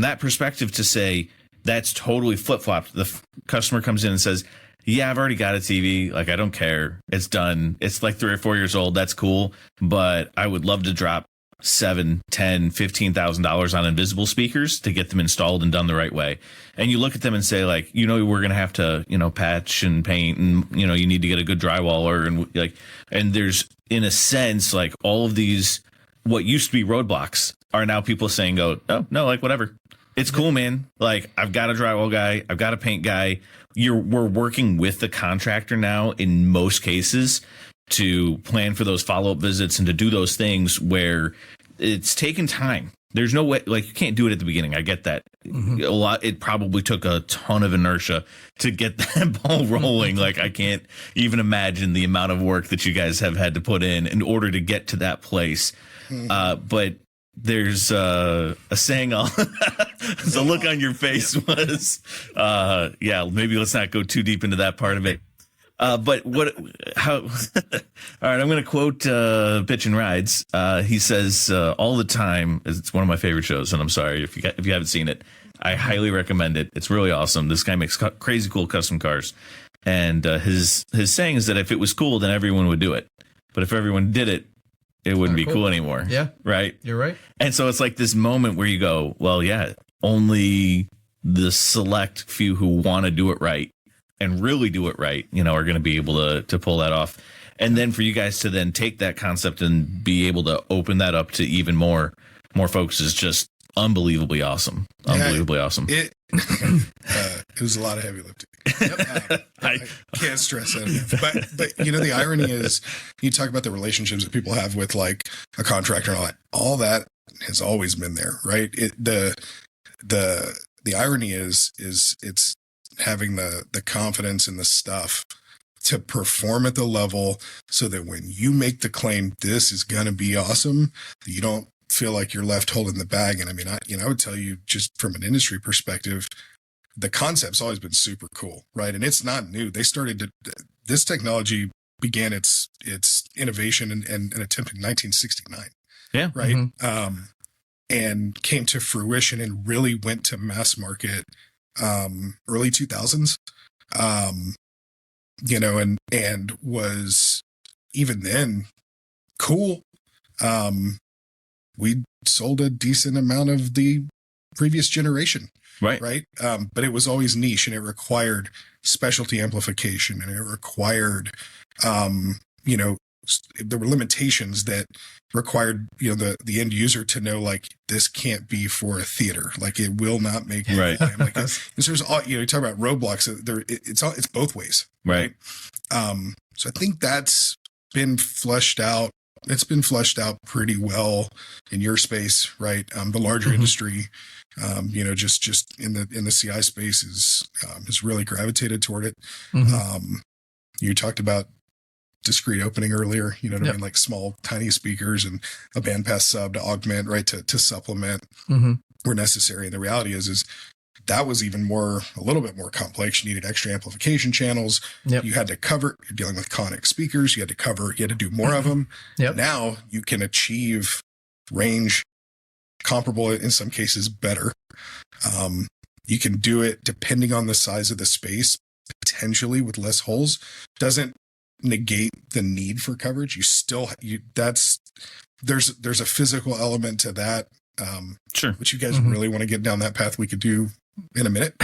Speaker 2: that perspective, to say that's totally flip-flopped. The customer comes in and says, yeah, I've already got a TV. Like, I don't care. It's done. It's like 3 or 4 years old. That's cool. But I would love to drop $7,000, $10,000, $15,000 on invisible speakers to get them installed and done the right way. And you look at them and say, like, you know, we're going to have to, you know, patch and paint, and, you know, you need to get a good drywaller, and like, and there's, in a sense, like, all of these, what used to be roadblocks are now people saying, oh, no, like, whatever. It's cool, man. Like, I've got a drywall guy. I've got a paint guy. We're working with the contractor now in most cases to plan for those follow-up visits and to do those things where it's taken time. There's no way, like, you can't do it at the beginning. I get that. It probably took a ton of inertia to get that ball rolling. Like, I can't even imagine the amount of work that you guys have had to put in order to get to that place. But there's a saying, the look on your face was, maybe let's not go too deep into that part of it. But all right, I'm going to quote Pitch and Rides. He says all the time, it's one of my favorite shows, and I'm sorry if you haven't seen it. I highly recommend it. It's really awesome. This guy makes crazy cool custom cars, and his saying is that if it was cool, then everyone would do it. But if everyone did it, it wouldn't be cool anymore. Yeah, right.
Speaker 3: You're right.
Speaker 2: And so it's like this moment where you go, well, yeah, only the select few who want to do it right and really do it right, you know, are going to be able to pull that off. And then for you guys to then take that concept and be able to open that up to even more folks is just unbelievably awesome. Unbelievably awesome.
Speaker 1: It was a lot of heavy lifting. I can't stress that enough. But you know, the irony is, you talk about the relationships that people have with like a contractor and all that has always been there, right? The irony is it's having the confidence and the stuff to perform at the level so that when you make the claim, this is going to be awesome, you don't feel like you're left holding the bag. And I mean, I would tell you, just from an industry perspective, the concept's always been super cool, right? And it's not new. This technology began its innovation and attempt in 1969.
Speaker 2: Yeah.
Speaker 1: Right. And came to fruition and really went to mass market early 2000s. And was even then cool. We sold a decent amount of the previous generation.
Speaker 2: Right.
Speaker 1: Right. But it was always niche, and it required specialty amplification, and it required, there were limitations that required, the end user to know, like, this can't be for a theater. Like, it will not make
Speaker 2: right.
Speaker 1: Like, there's all, you talk about roadblocks. It's both ways.
Speaker 2: Right.
Speaker 1: So I think that's been fleshed out. It's been fleshed out pretty well in your space, right? The larger industry, just in the CI space is really gravitated toward it. You talked about discrete opening earlier, you know what I mean? Like small, tiny speakers and a bandpass sub to augment, right? To supplement where necessary. And the reality is that was even a little bit more complex. You needed extra amplification channels. You had to cover, you're dealing with conic speakers. You had to do more of them. Now you can achieve range comparable, in some cases better. You can do it depending on the size of the space, potentially with less holes. Doesn't negate the need for coverage. There's a physical element to that.
Speaker 2: Sure.
Speaker 1: Which you guys really want to get down that path, we could do in a minute.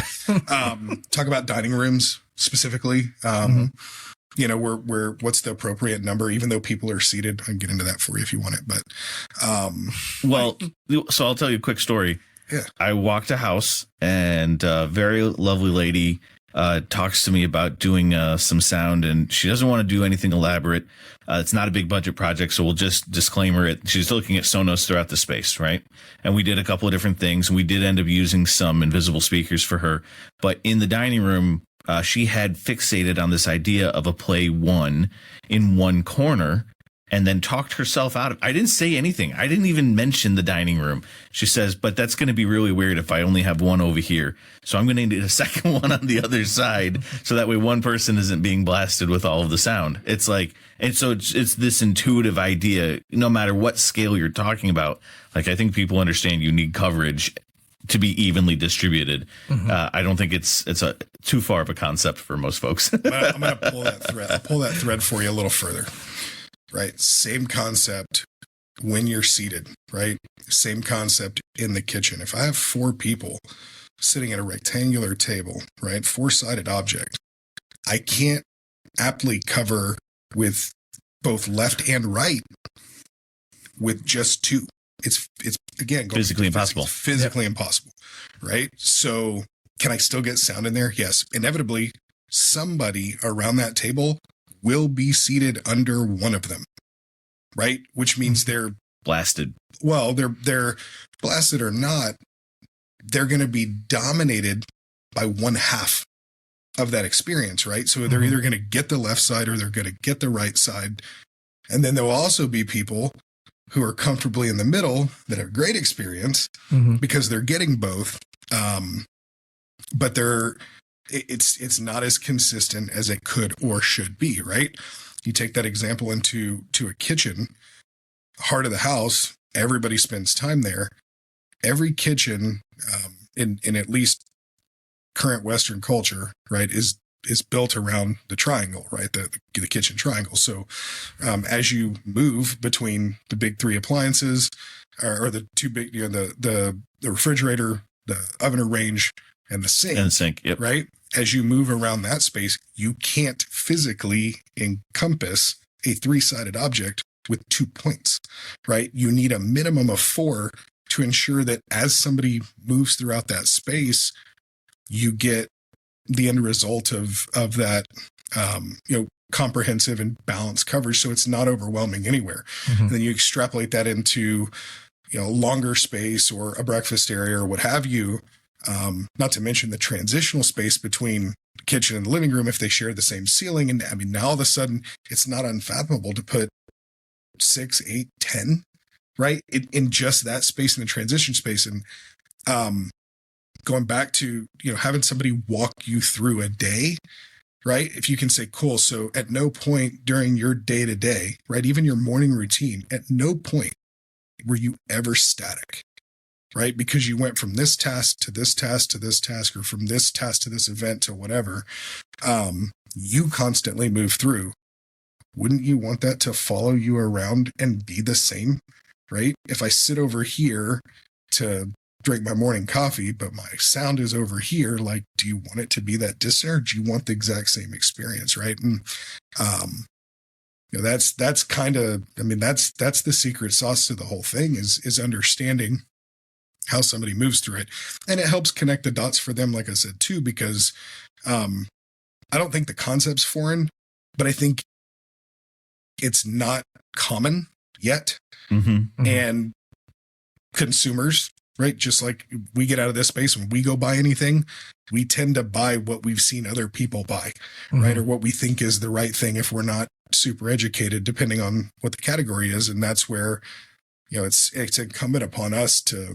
Speaker 1: Talk about dining rooms specifically. What's the appropriate number, even though people are seated. I can get into that for you if you want it, but
Speaker 2: so I'll tell you a quick story.
Speaker 1: Yeah.
Speaker 2: I walked a house, and a very lovely lady talks to me about doing some sound, and she doesn't want to do anything elaborate. It's not a big budget project, so we'll just disclaimer it. She's looking at Sonos throughout the space, right? And we did a couple of different things, and we did end up using some invisible speakers for her. But in the dining room, she had fixated on this idea of a Play 1 in one corner, and then talked herself out of. I didn't say anything. I didn't even mention the dining room. She says, but that's going to be really weird if I only have one over here. So I'm going to need a second one on the other side, so that way one person isn't being blasted with all of the sound. It's like, and so it's this intuitive idea, no matter what scale you're talking about. Like, I think people understand you need coverage to be evenly distributed. I don't think it's a too far of a concept for most folks.
Speaker 1: I'm going to pull that thread for you a little further. Right. Same concept when you're seated, right? Same concept in the kitchen. If I have 4 people sitting at a rectangular table, right? 4-sided object, I can't aptly cover with both left and right with just 2. It's again,
Speaker 2: physically impossible.
Speaker 1: Physically impossible. Right. So can I still get sound in there? Yes. Inevitably, somebody around that table will be seated under one of them, right? Which means they're
Speaker 2: blasted.
Speaker 1: Well, they're blasted or not, they're going to be dominated by one half of that experience, right? So they're either going to get the left side or they're going to get the right side. And then there'll also be people who are comfortably in the middle that have great experience because they're getting both. But it's not as consistent as it could or should be, right? You take that example into a kitchen, heart of the house, everybody spends time there. Every kitchen in at least current Western culture, right, is built around the triangle, right? The kitchen triangle. So as you move between the big 3 appliances or the 2 big, the refrigerator, the oven or range, and the sink.
Speaker 2: Yep.
Speaker 1: Right? As you move around that space, you can't physically encompass a 3-sided object with 2 points, right? You need a minimum of 4 to ensure that as somebody moves throughout that space, you get the end result of that, comprehensive and balanced coverage. So it's not overwhelming anywhere. And then you extrapolate that into, longer space or a breakfast area or what have you. Not to mention the transitional space between the kitchen and the living room if they share the same ceiling. And I mean, now all of a sudden it's not unfathomable to put 6, 8, 10, right, in just that space, in the transition space. And going back to, having somebody walk you through a day, right? If you can say, cool, so at no point during your day to day, right, even your morning routine, at no point were you ever static, right? Because you went from this task to this task to this task, or from this task to this event to whatever. You constantly move through. Wouldn't you want that to follow you around and be the same, right? If I sit over here to drink my morning coffee, but my sound is over here, like, do you want it to be that distant, or do you want the exact same experience, right? And that's kind of, that's the secret sauce to the whole thing, is understanding how somebody moves through it. And it helps connect the dots for them, like I said, too, because I don't think the concept's foreign, but I think it's not common yet.
Speaker 2: Mm-hmm.
Speaker 1: And consumers, right, just like we get out of this space, when we go buy anything, we tend to buy what we've seen other people buy, right? Or what we think is the right thing if we're not super educated, depending on what the category is. And that's where, it's incumbent upon us to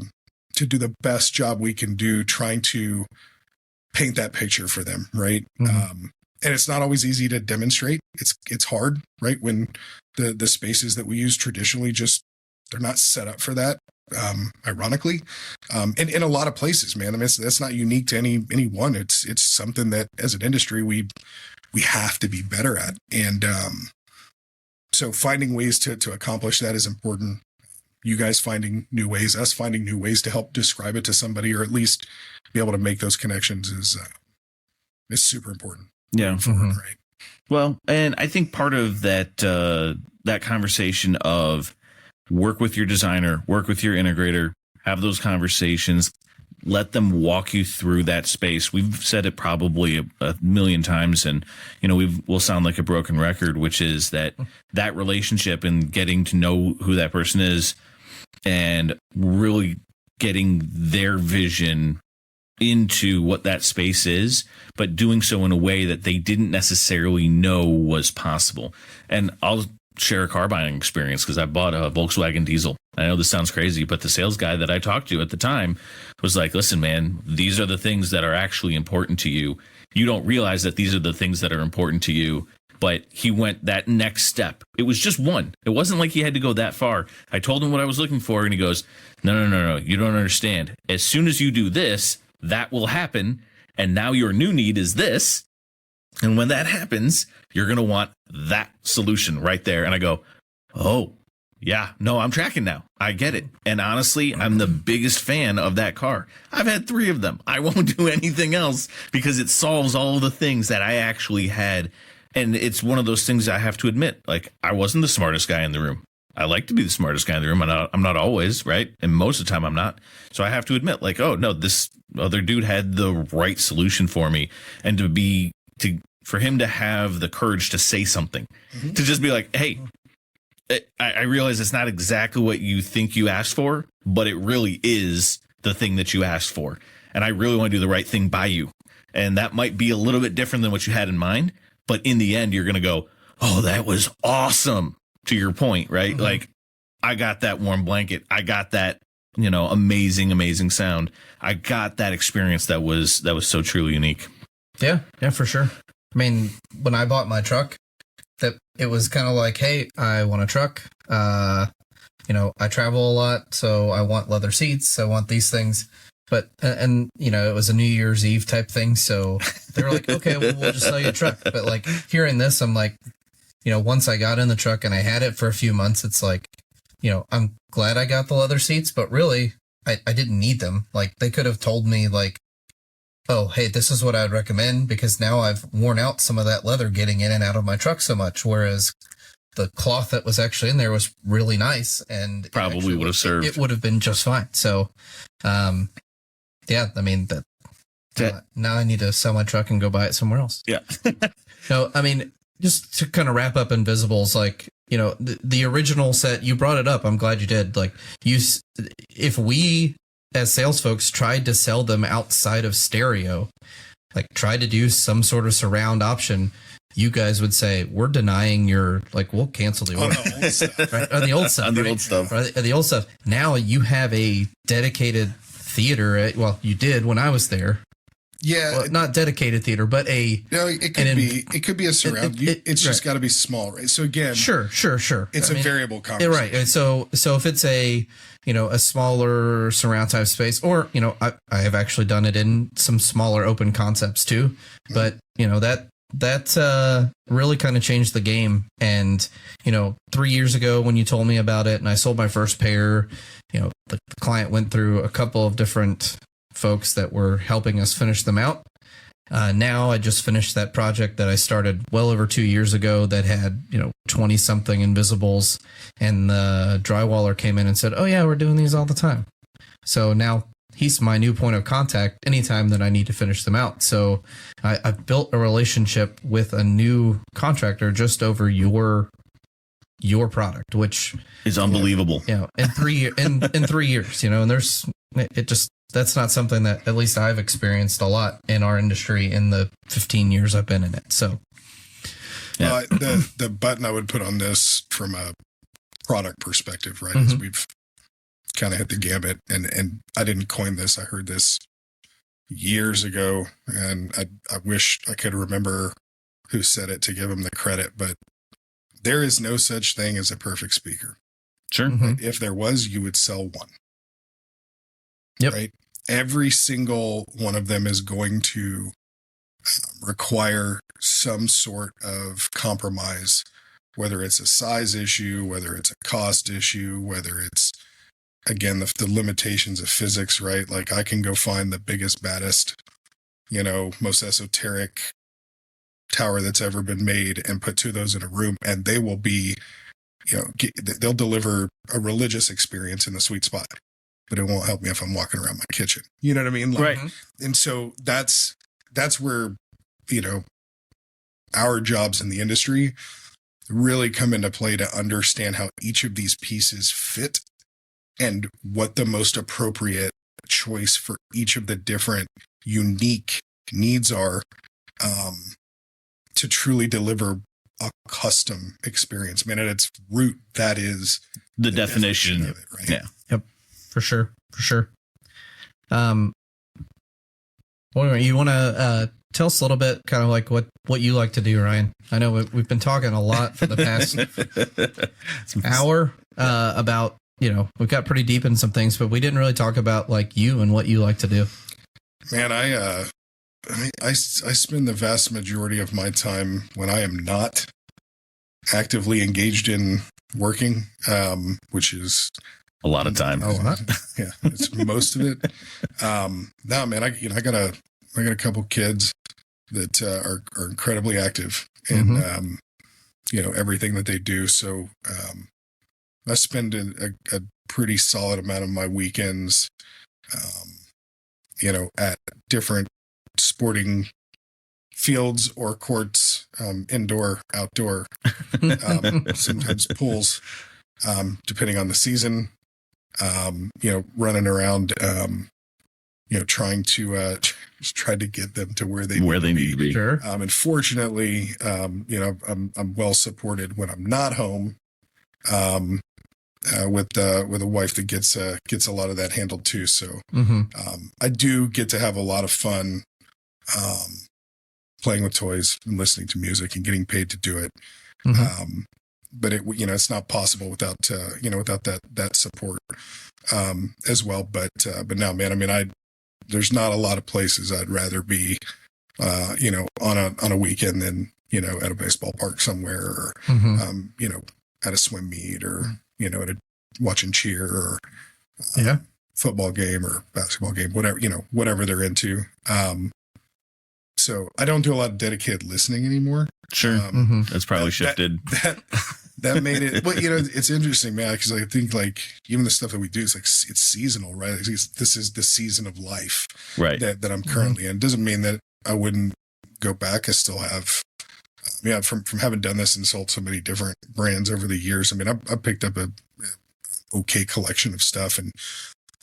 Speaker 1: do the best job we can do trying to paint that picture for them, right? And it's not always easy to demonstrate. It's hard, right? When the spaces that we use traditionally, they're not set up for that. Ironically, in a lot of places, man. I mean, that's not unique to any one. It's something that as an industry we have to be better at, and so finding ways to accomplish that is important. You guys finding new ways, us finding new ways to help describe it to somebody, or at least be able to make those connections is super important.
Speaker 2: Yeah.
Speaker 1: Right.
Speaker 2: Well, and I think part of that conversation of work with your designer, work with your integrator, have those conversations, let them walk you through that space. We've said it probably a million times, and we'll sound like a broken record, which is that relationship and getting to know who that person is and really getting their vision into what that space is, but doing so in a way that they didn't necessarily know was possible. And I'll share a car buying experience, because I bought a Volkswagen diesel. I know this sounds crazy, but the sales guy that I talked to at the time was like, listen, man, these are the things that are actually important to you. You don't realize that these are the things that are important to you. But he went that next step. It was just one. It wasn't like he had to go that far. I told him what I was looking for, and he goes, no, you don't understand. As soon as you do this, that will happen. And now your new need is this. And when that happens, you're going to want that solution right there. And I go, oh, yeah, no, I'm tracking now. I get it. And honestly, I'm the biggest fan of that car. I've had 3 of them. I won't do anything else because it solves all of the things that I actually had. And it's one of those things I have to admit, like, I wasn't the smartest guy in the room. I like to be the smartest guy in the room. I'm not always, right? And most of the time I'm not. So I have to admit, like, oh, no, this other dude had the right solution for me. And for him to have the courage to say something, to just be like, hey, I realize it's not exactly what you think you asked for, but it really is the thing that you asked for. And I really want to do the right thing by you. And that might be a little bit different than what you had in mind. But in the end, you're going to go, oh, that was awesome, to your point, right? Like, I got that warm blanket. I got that, amazing sound. I got that experience that was so truly unique.
Speaker 3: Yeah, for sure. I mean, when I bought my truck, that it was kind of like, hey, I want a truck. I travel a lot, so I want leather seats. I want these things. But, and it was a New Year's Eve type thing. So they were like, okay, well, we'll just sell you a truck. But like hearing this, I'm like, once I got in the truck and I had it for a few months, it's like, I'm glad I got the leather seats, but really I didn't need them. Like, they could have told me like, oh, hey, this is what I'd recommend, because now I've worn out some of that leather getting in and out of my truck so much. Whereas the cloth that was actually in there was really nice, and
Speaker 2: probably would have served.
Speaker 3: It would have been just fine. So, yeah, I mean, now I need to sell my truck and go buy it somewhere else.
Speaker 2: Yeah.
Speaker 3: No, I mean, just to kind of wrap up Invisibles, like, the original set, you brought it up. I'm glad you did. Like, if we as sales folks tried to sell them outside of stereo, like tried to do some sort of surround option, you guys would say, we're denying your, like, we'll cancel the order.
Speaker 1: The old stuff.
Speaker 3: Right? Or the old stuff.
Speaker 2: On the
Speaker 3: right?
Speaker 2: old stuff.
Speaker 3: Right? The old stuff. Now you have a dedicated theater. Well, you did when I was there.
Speaker 1: Yeah,
Speaker 3: Well, not dedicated theater, but a.
Speaker 1: no, it could be a surround. It's just got to be small, right? So again,
Speaker 3: Sure.
Speaker 1: it's a variable
Speaker 3: Yeah,
Speaker 1: conversation.
Speaker 3: right. And so if it's a, a smaller surround type space, or, I have actually done it in some smaller open concepts too, but that really kind of changed the game. And, 3 years ago when you told me about it and I sold my first pair, the client went through a couple of different folks that were helping us finish them out. Now I just finished that project that I started well over 2 years ago that had, 20 something invisibles, and the drywaller came in and said, oh yeah, we're doing these all the time. So now he's my new point of contact anytime that I need to finish them out. So I've built a relationship with a new contractor just over your product, which
Speaker 2: is unbelievable.
Speaker 3: in 3 years, and that's not something that at least I've experienced a lot in our industry in the 15 years I've been in it. So
Speaker 2: Yeah.
Speaker 1: The button I would put on this from a product perspective, right, is we've kind of hit the gambit, and I didn't coin this. I heard this years ago, and I wish I could remember who said it to give him the credit, but there is no such thing as a perfect speaker.
Speaker 2: Sure.
Speaker 1: If there was, you would sell one.
Speaker 3: Yep.
Speaker 1: Right. Every single one of them is going to require some sort of compromise, whether it's a size issue, whether it's a cost issue, whether it's, again, the limitations of physics, right? Like I can go find the biggest, baddest, most esoteric tower that's ever been made and put two of those in a room, and they will be, they'll deliver a religious experience in the sweet spot, but it won't help me if I'm walking around my kitchen. You know what I mean?
Speaker 2: Right.
Speaker 1: And so that's where, our jobs in the industry really come into play to understand how each of these pieces fit and what the most appropriate choice for each of the different unique needs are, to truly deliver a custom experience. I mean, at its root, that is
Speaker 2: The definition
Speaker 1: of it, right?
Speaker 2: Yeah.
Speaker 3: yep, for sure. You want to tell us a little bit, kind of like what you like to do, Ryan? I know we've been talking a lot for the past hour about, we've got pretty deep in some things, but we didn't really talk about like you and what you like to do.
Speaker 1: Man, I spend the vast majority of my time when I am not actively engaged in working, which is
Speaker 2: a lot of time.
Speaker 3: Oh, what?
Speaker 1: yeah, it's most of it. No, man, I got a couple kids that are incredibly active in everything that they do. So I spend a pretty solid amount of my weekends, at different sporting fields or courts, indoor, outdoor, sometimes pools, depending on the season. Running around, trying to get them to where they
Speaker 2: need to be.
Speaker 3: Sure.
Speaker 1: And fortunately, I'm well supported when I'm not home, with a wife that gets a lot of that handled too. So, I do get to have a lot of fun, playing with toys and listening to music and getting paid to do it. But it's not possible without that support, as well. But no, man, I mean, there's not a lot of places I'd rather be, on a weekend than, at a baseball park somewhere, or, at a swim meet, or, watching cheer, or football game or basketball game, whatever they're into. So I don't do a lot of dedicated listening anymore.
Speaker 2: Sure. That's probably shifted.
Speaker 1: That made it, but it's interesting, man, because I think like even the stuff that we do is like, it's seasonal, right? This is the season of life,
Speaker 2: right,
Speaker 1: that I'm currently in. Doesn't mean that I wouldn't go back. I still have, from having done this and sold so many different brands over the years. I mean, I picked up a okay collection of stuff, and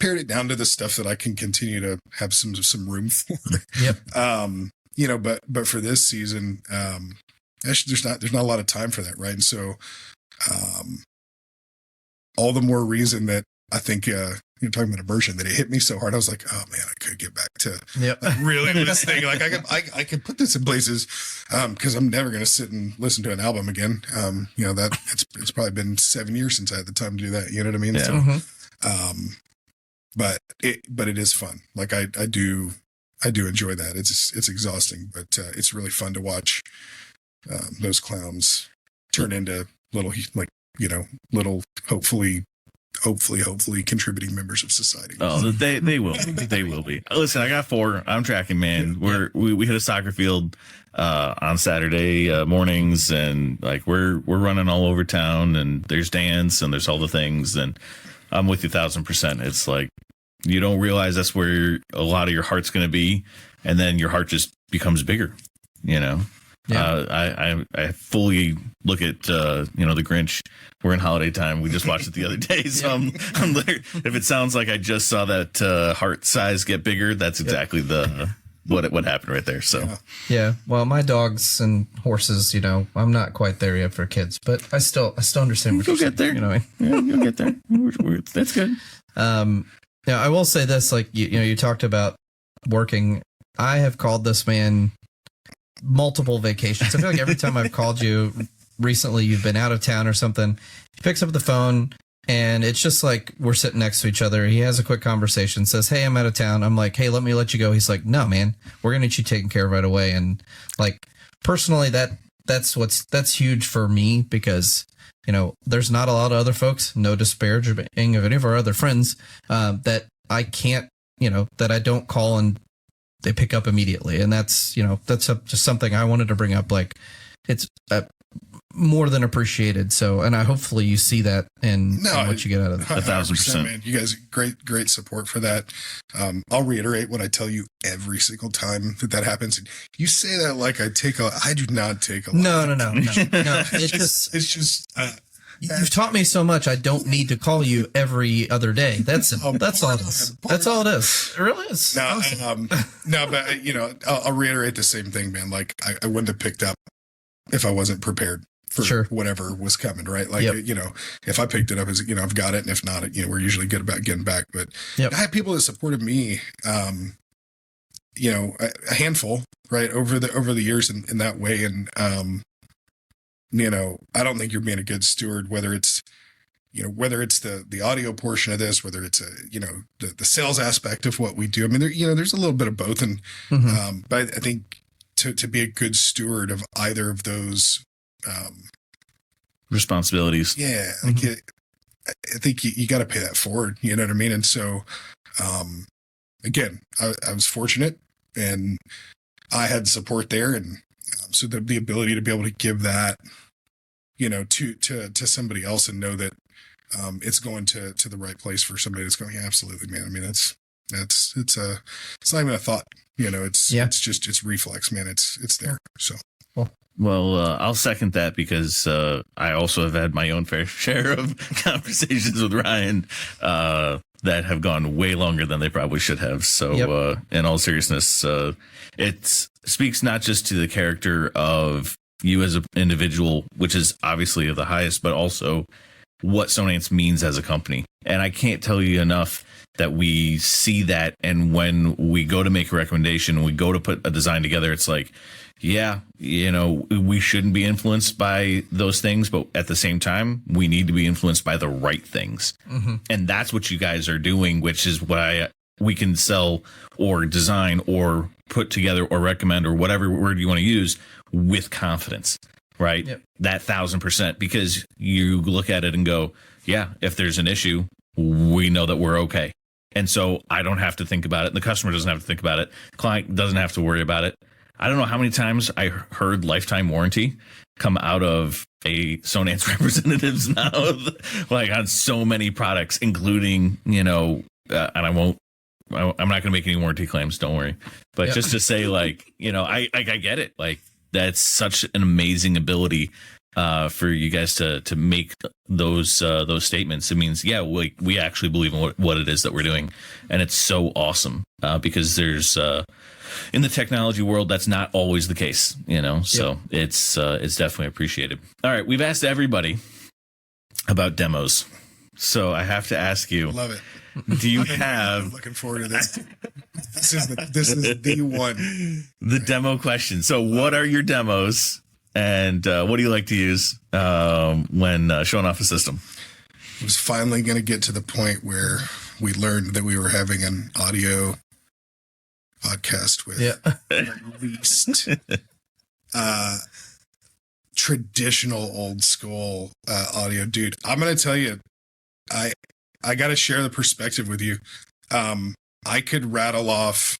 Speaker 1: pared it down to the stuff that I can continue to have some room for.
Speaker 3: Yep.
Speaker 1: But for this season, actually there's not a lot of time for that, right? And so, all the more reason that I think, you're talking about immersion, that it hit me so hard. I was like, oh man, I could get back to really this thing. Like I could put this in places, cause I'm never going to sit and listen to an album again. It's probably been 7 years since I had the time to do that. You know what I mean?
Speaker 2: Yeah.
Speaker 1: So, but it is fun. Like I do enjoy that. It's exhausting, but it's really fun to watch those clowns turn into little hopefully contributing members of society.
Speaker 2: Oh, they will. They will be. Listen, I got 4. I'm tracking, man.
Speaker 1: Yeah.
Speaker 2: We hit a soccer field on Saturday mornings, and like we're running all over town, and there's dance and there's all the things, and I'm with you 1,000%. It's like you don't realize that's where a lot of your heart's going to be, and then your heart just becomes bigger, you know. Yeah. I fully look at the Grinch. We're in holiday time. We just watched it the other day, so I'm if it sounds like I just saw that heart size get bigger, that's exactly what happened right there. So
Speaker 3: yeah. Well, my dogs and horses, I'm not quite there yet for kids, but I still understand what
Speaker 2: you'll get there. Yeah, you'll get there. That's good.
Speaker 3: Now I will say this, like you talked about working. I have called this man multiple vacations. I feel like every time I've called you recently, you've been out of town or something. He picks up the phone and it's just like we're sitting next to each other. He has a quick conversation, says, "Hey, I'm out of town." I'm like, "Hey, let me let you go." He's like, "No, man, we're gonna get you taken care of right away." And like personally, that's huge for me because there's not a lot of other folks, no disparaging of any of our other friends, that I can't, that I don't call and they pick up immediately. And that's just something I wanted to bring up. Like it's more than appreciated. So, and hopefully you see that in what you get out of it.
Speaker 2: 1,000%.
Speaker 1: Man, you guys, great support for that. I'll reiterate what I tell you every single time that happens. You say that like I do not take a lot.
Speaker 3: No. It's just, you've taught me so much. I don't need to call you every other day. That's all it is. That's all it is. It really is.
Speaker 1: But I'll reiterate the same thing, man. Like I wouldn't have picked up if I wasn't prepared for whatever was coming, right? Like, if I picked it up as, I've got it. And if not, we're usually good about getting back. But I had people that supported me, a handful, right, over the years in that way. And, I don't think you're being a good steward, whether it's the audio portion of this, whether it's the sales aspect of what we do. I mean, there's a little bit of both. And, but I think to be a good steward of either of those,
Speaker 2: responsibilities.
Speaker 1: Yeah. Like I think you got to pay that forward. You know what I mean? And so, again, I was fortunate and I had support there. And so the ability to be able to give that, to somebody else and know that, it's going to the right place for somebody that's going, yeah, absolutely, man. I mean, it's not even a thought, it's reflex, man. It's there. So.
Speaker 2: Well, I'll second that because I also have had my own fair share of conversations with Ryan that have gone way longer than they probably should have. So in all seriousness, it speaks not just to the character of you as an individual, which is obviously of the highest, but also what Sonance means as a company. And I can't tell you enough that we see that. And when we go to make a recommendation, we go to put a design together, it's like, yeah, we shouldn't be influenced by those things, but at the same time, we need to be influenced by the right things. Mm-hmm. And that's what you guys are doing, which is why we can sell or design or put together or recommend or whatever word you want to use with confidence, right? Yep. That 1,000%, because you look at it and go, yeah, if there's an issue, we know that we're okay. And so I don't have to think about it. The customer doesn't have to think about it. The client doesn't have to worry about it. I don't know how many times I heard lifetime warranty come out of a Sonance representatives now, like on so many products, including, and I'm not going to make any warranty claims. Don't worry. But just to say, like, I get it. Like, that's such an amazing ability for you guys to make those statements. It means, yeah, we actually believe in what it is that we're doing, and it's so awesome because there's in the technology world that's not always the case, So it's definitely appreciated. All right, we've asked everybody about demos, so I have to ask you.
Speaker 1: Love it.
Speaker 2: Do you have?
Speaker 1: I'm looking forward to this. This is the one.
Speaker 2: The demo question. So, what are your demos, and what do you like to use when showing off a system?
Speaker 1: It was finally going to get to the point where we learned that we were having an audio podcast with at least traditional old school audio. Dude, I'm going to tell you, I got to share the perspective with you. I could rattle off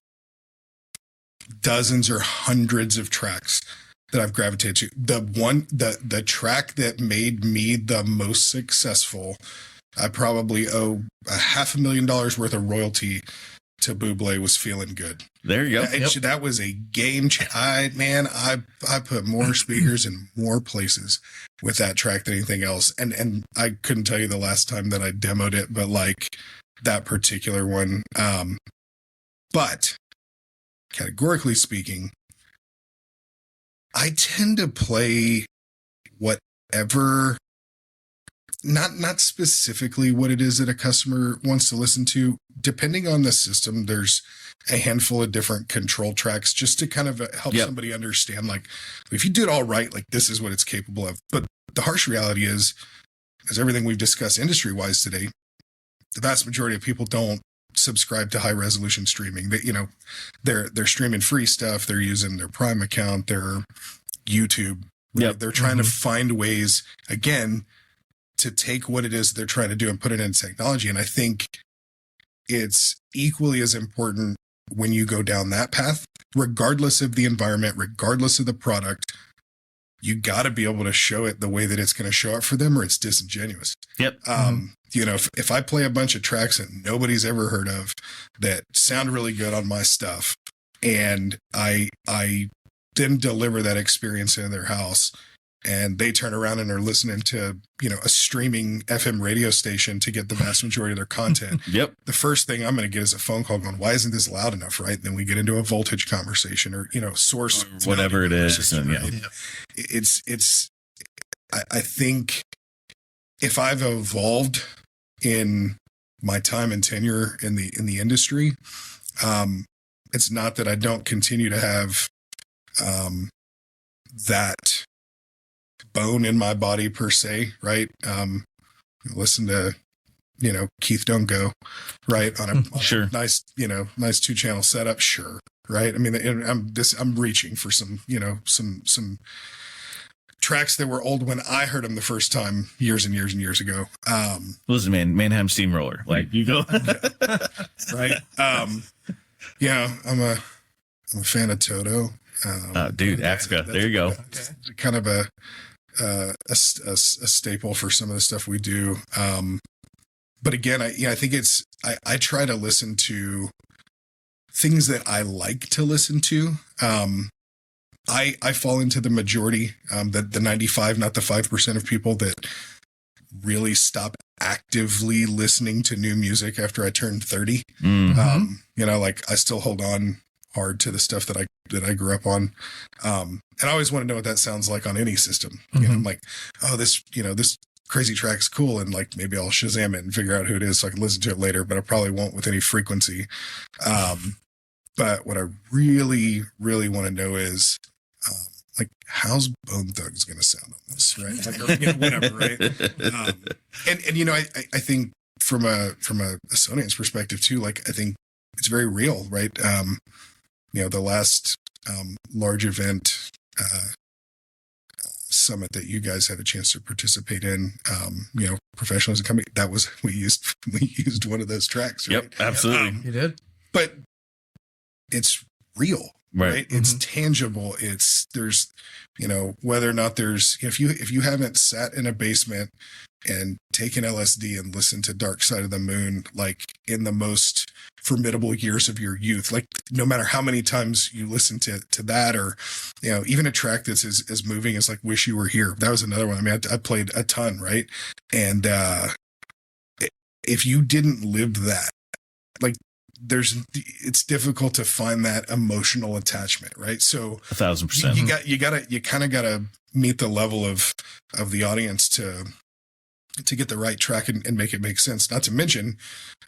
Speaker 1: dozens or hundreds of tracks that I've gravitated to. The track that made me the most successful, I probably owe $500,000 worth of royalty to Buble, was Feeling Good.
Speaker 2: There you go.
Speaker 1: That was a game changer. I put more speakers in more places with that track than anything else. And I couldn't tell you the last time that I demoed it, but like that particular one. But categorically speaking, I tend to play whatever, not specifically what it is that a customer wants to listen to. Depending on the system, there's a handful of different control tracks just to kind of help somebody understand, like, if you do it all right, like this is what it's capable of. But the harsh reality is, as everything we've discussed industry-wise today, the vast majority of people don't subscribe to high resolution streaming. That they're streaming free stuff. They're using their Prime account, their YouTube.
Speaker 2: Yep.
Speaker 1: They're trying to find ways, again, to take what it is they're trying to do and put it in technology. And I think it's equally as important when you go down that path, regardless of the environment, regardless of the product, you got to be able to show it the way that it's going to show up for them, or it's disingenuous.
Speaker 2: Yep.
Speaker 1: If I play a bunch of tracks that nobody's ever heard of that sound really good on my stuff, and I then deliver that experience in their house, and they turn around and are listening to, a streaming FM radio station to get the vast majority of their content.
Speaker 2: Yep.
Speaker 1: The first thing I'm going to get is a phone call going, why isn't this loud enough? Right. And then we get into a voltage conversation or, source,
Speaker 2: or whatever it is. And,
Speaker 1: I think if I've evolved in my time and tenure in the industry, it's not that I don't continue to have, that bone in my body per se, right? Listen to, Keith Don't Go, right? On a nice, nice 2-channel setup. Sure. Right. I mean, I'm reaching for some, some tracks that were old when I heard them the first time years and years and years ago.
Speaker 2: Listen, man, Manheim Steamroller, like you go.
Speaker 1: Right. I'm a fan of Toto.
Speaker 2: Dude, Africa. There you go.
Speaker 1: Kind of a staple for some of the stuff we do. But again, I think I try to listen to things that I like to listen to. I fall into the majority, the 95, not the 5% of people that really stop actively listening to new music after I turned 30. Like I still hold on hard to the stuff that I grew up on. And I always want to know what that sounds like on any system. I'm like, oh, this crazy track's cool. And like, maybe I'll Shazam it and figure out who it is so I can listen to it later, but I probably won't with any frequency. But what I really, really want to know is, like, how's Bone Thugs going to sound on this? Right. Like, whatever. Right. I think from a Sonance perspective too, like, I think it's very real, right? The last large event summit that you guys had a chance to participate in, professional as a company, that was we used one of those tracks. Right?
Speaker 2: Yep, absolutely.
Speaker 3: You did,
Speaker 1: but it's real. right? It's tangible. There's, whether or not if you haven't sat in a basement and taken LSD and listened to Dark Side of the Moon, like in the most formidable years of your youth, like no matter how many times you listen to that, or, even a track that's as moving as like Wish You Were Here. That was another one. I mean, I played a ton, right? And, if you didn't live that, like it's difficult to find that emotional attachment, right? So
Speaker 2: 1,000%.
Speaker 1: You kind of gotta meet the level of the audience to get the right track and make it make sense. Not to mention,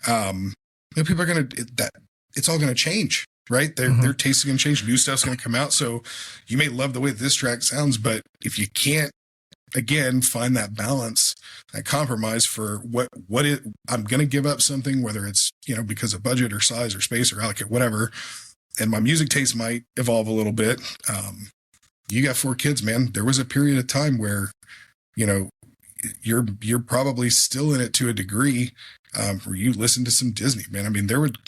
Speaker 1: people are it's all gonna change, right? Their tastes are gonna change. New stuff's gonna come out. So you may love the way this track sounds, but if you can't, again, find that balance, that compromise for I'm going to give up something, whether it's, because of budget or size or space or allocate, whatever. And my music taste might evolve a little bit. You got 4 kids, man. There was a period of time where, you're probably still in it to a degree, where you listen to some Disney, man. I mean, there would,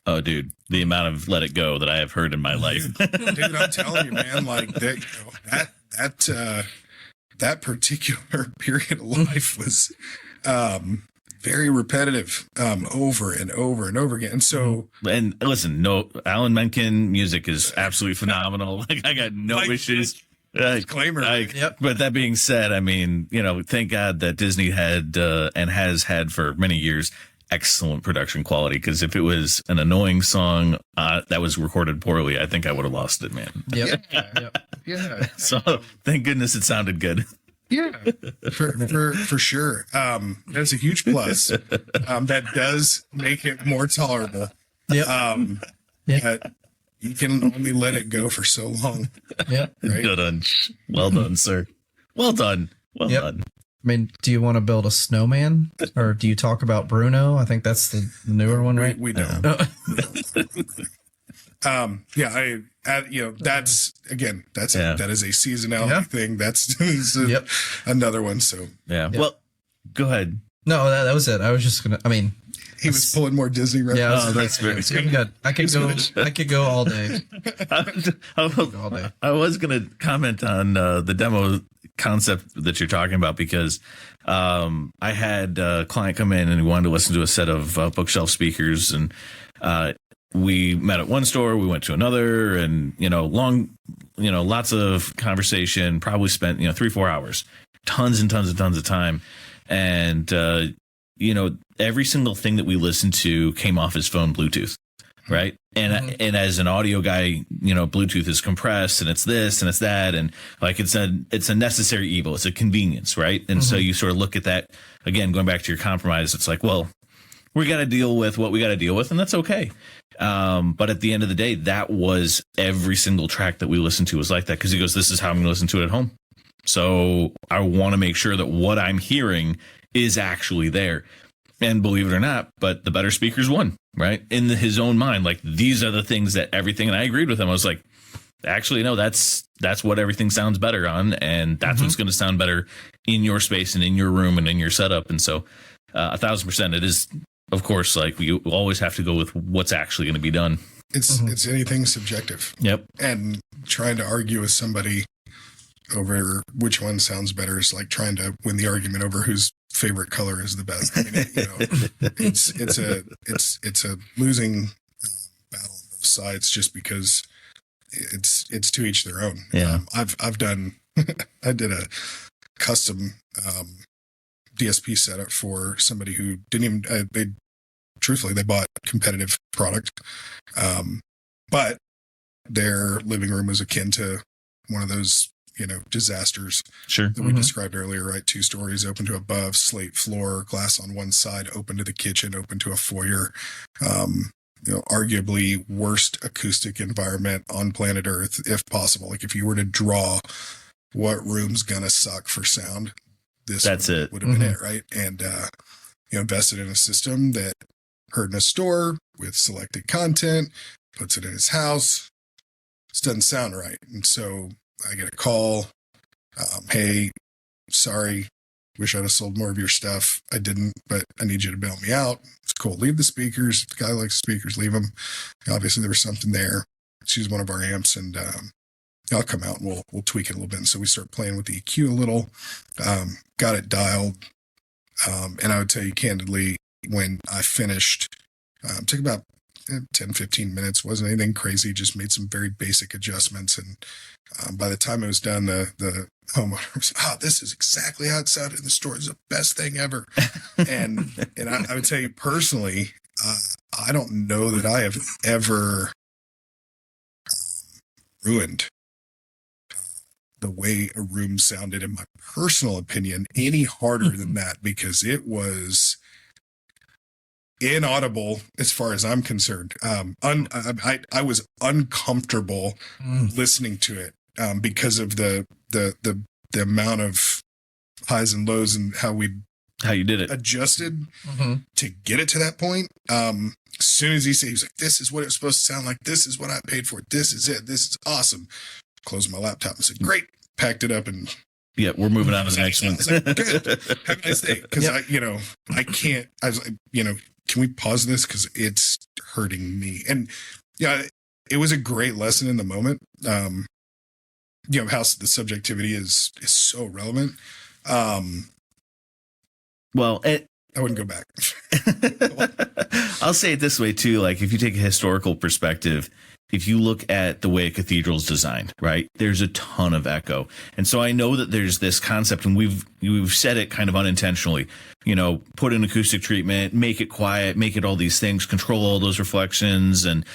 Speaker 2: Oh, dude, the amount of Let It Go that I have heard in my life.
Speaker 1: Dude, I'm telling you, man, like that particular period of life was very repetitive, over and over and over again. And so,
Speaker 2: and listen, Alan Menken music is absolutely phenomenal. Like, I got no issues.
Speaker 1: Disclaimer.
Speaker 2: But that being said, I mean, thank God that Disney had and has had for many years excellent production quality. Because if it was an annoying song that was recorded poorly, I think I would have lost it, man.
Speaker 1: Yeah.
Speaker 2: So thank goodness it sounded good.
Speaker 1: Yeah, for sure. That's a huge plus. That does make it more tolerable.
Speaker 3: Yeah.
Speaker 1: But you can only let it go for so long.
Speaker 3: Yeah.
Speaker 1: Right?
Speaker 2: Good done. Well done, sir. Well done. Well done.
Speaker 3: I mean, do you want to build a snowman, or do you talk about Bruno? I think that's the newer one, right?
Speaker 1: We don't. That's again, that is a seasonality thing. That's another one. So
Speaker 2: well, go ahead.
Speaker 3: No, that was it. I was just gonna. I mean,
Speaker 1: he was pulling more Disney references.
Speaker 2: Yeah, that's very
Speaker 3: good. I could go all day.
Speaker 2: I was gonna comment on the demo concept that you're talking about, because I had a client come in and he wanted to listen to a set of bookshelf speakers, and we met at one store, we went to another, and lots of conversation, probably spent 3-4 hours, tons and tons and tons of time. And every single thing that we listened to came off his phone Bluetooth, right? And as an audio guy, Bluetooth is compressed, and it's this and it's that, and like it's a necessary evil, it's a convenience, right? And so you sort of look at that again, going back to your compromise. It's like, well, we got to deal with what we got to deal with, and that's okay. But at the end of the day, that was every single track that we listened to was like that, because he goes, this is how I'm going to listen to it at home. So I want to make sure that what I'm hearing is actually there. And believe it or not, but the better speakers won, right? In his own mind, like, these are the things that everything. And I agreed with him. I was like, actually, no, that's what everything sounds better on. And that's what's going to sound better in your space and in your room and in your setup. And so 1,000%, it is, of course, like, you always have to go with what's actually going to be done.
Speaker 1: It's anything subjective.
Speaker 2: Yep.
Speaker 1: And trying to argue with somebody over which one sounds better is like trying to win the argument over whose favorite color is the best. I mean, it's a losing battle on both sides, just because it's to each their own.
Speaker 2: Yeah.
Speaker 1: I've done I did a custom DSP setup for somebody who didn't even they bought competitive product, but their living room was akin to one of those disasters that we described earlier, right? 2 stories, open to above, slate floor, glass on one side, open to the kitchen, open to a foyer. Arguably worst acoustic environment on planet Earth, if possible. Like, if you were to draw what room's gonna suck for sound, would have been it, right? And invested in a system that heard in a store with selected content, puts it in his house. This doesn't sound right. And so I get a call. Hey, sorry, wish I'd have sold more of your stuff. I didn't, but I need you to bail me out. It's cool. Leave the speakers. If the guy likes speakers, leave them. Obviously, there was something there. she's one of our amps, and I'll come out and we'll tweak it a little bit. And so we start playing with the EQ a little, got it dialed. And I would tell you candidly, when I finished, took about 10, 15 minutes, wasn't anything crazy, just made some very basic adjustments. And by the time it was done, the homeowner was, this is exactly how it sounded in the store. It's the best thing ever. and I would tell you personally, I don't know that I have ever ruined the way a room sounded, in my personal opinion, any harder than that, because it was inaudible as far as I'm concerned. I was uncomfortable listening to it because of the amount of highs and lows and how you did it, adjusted to get it to that point. As soon as he said, he was like, "This is what it's supposed to sound like. This is what I paid for. This is it. This is awesome." Closed my laptop and said, "Great." Packed it up and
Speaker 2: we're moving on to the next one.
Speaker 1: Like, good. Have a nice day. Because I can't. I was like, can we pause this, because it's hurting me? And it was a great lesson in the moment. How the subjectivity is so relevant. I wouldn't go back.
Speaker 2: I'll say it this way too. Like, if you take a historical perspective, if you look at the way a cathedral is designed, right, there's a ton of echo. And so I know that there's this concept, and we've said it kind of unintentionally, put an acoustic treatment, make it quiet, make it all these things, control all those reflections, and,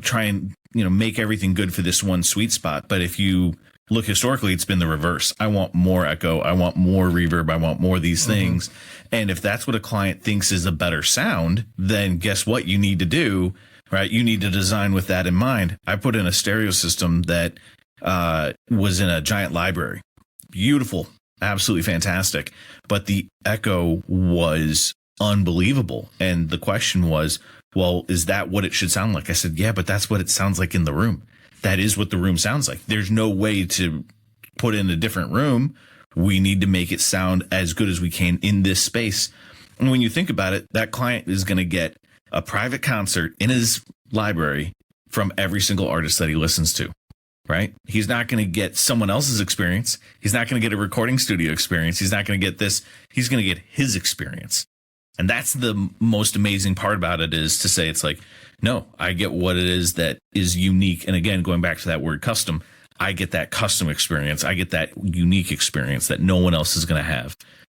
Speaker 2: try and, make everything good for this one sweet spot. But if you look historically, it's been the reverse. I want more echo. I want more reverb. I want more of these things. And if that's what a client thinks is a better sound, then guess what you need to do, right? You need to design with that in mind. I put in a stereo system that was in a giant library. Beautiful. Absolutely fantastic. But the echo was unbelievable. And the question was, well, is that what it should sound like? I said, yeah, but that's what it sounds like in the room. That is what the room sounds like. There's no way to put in a different room. We need to make it sound as good as we can in this space. And when you think about it, that client is going to get a private concert in his library from every single artist that he listens to, right? He's not going to get someone else's experience. He's not going to get a recording studio experience. He's not going to get this. He's going to get his experience. And that's the most amazing part about it, is to say, it's like, no, I get what it is that is unique. And again, going back to that word custom, I get that custom experience. I get that unique experience that no one else is going to have.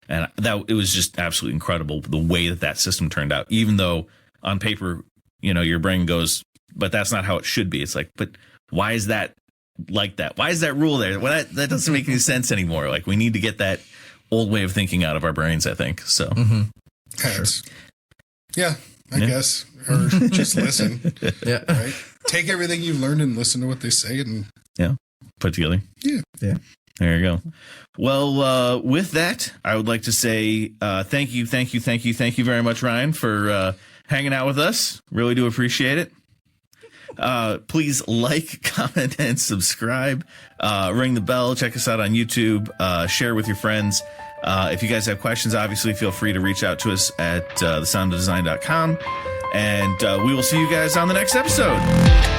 Speaker 2: And it was just absolutely incredible, the way that system turned out, even though on paper, your brain goes, but that's not how it should be. It's like, but why is that like that? Why is that rule there? Well, that doesn't make any sense anymore. Like, we need to get that old way of thinking out of our brains, I think. So,
Speaker 1: I guess, or just listen. Right. Take everything you've learned and listen to what they say, and
Speaker 2: put together.
Speaker 1: Yeah.
Speaker 2: There you go. Well, with that, I would like to say thank you very much, Ryan, for hanging out with us. Really do appreciate it. Please like, comment, and subscribe. Ring the bell. Check us out on YouTube. Share with your friends. If you guys have questions, obviously feel free to reach out to us at thesoundofdesign.com. And we will see you guys on the next episode.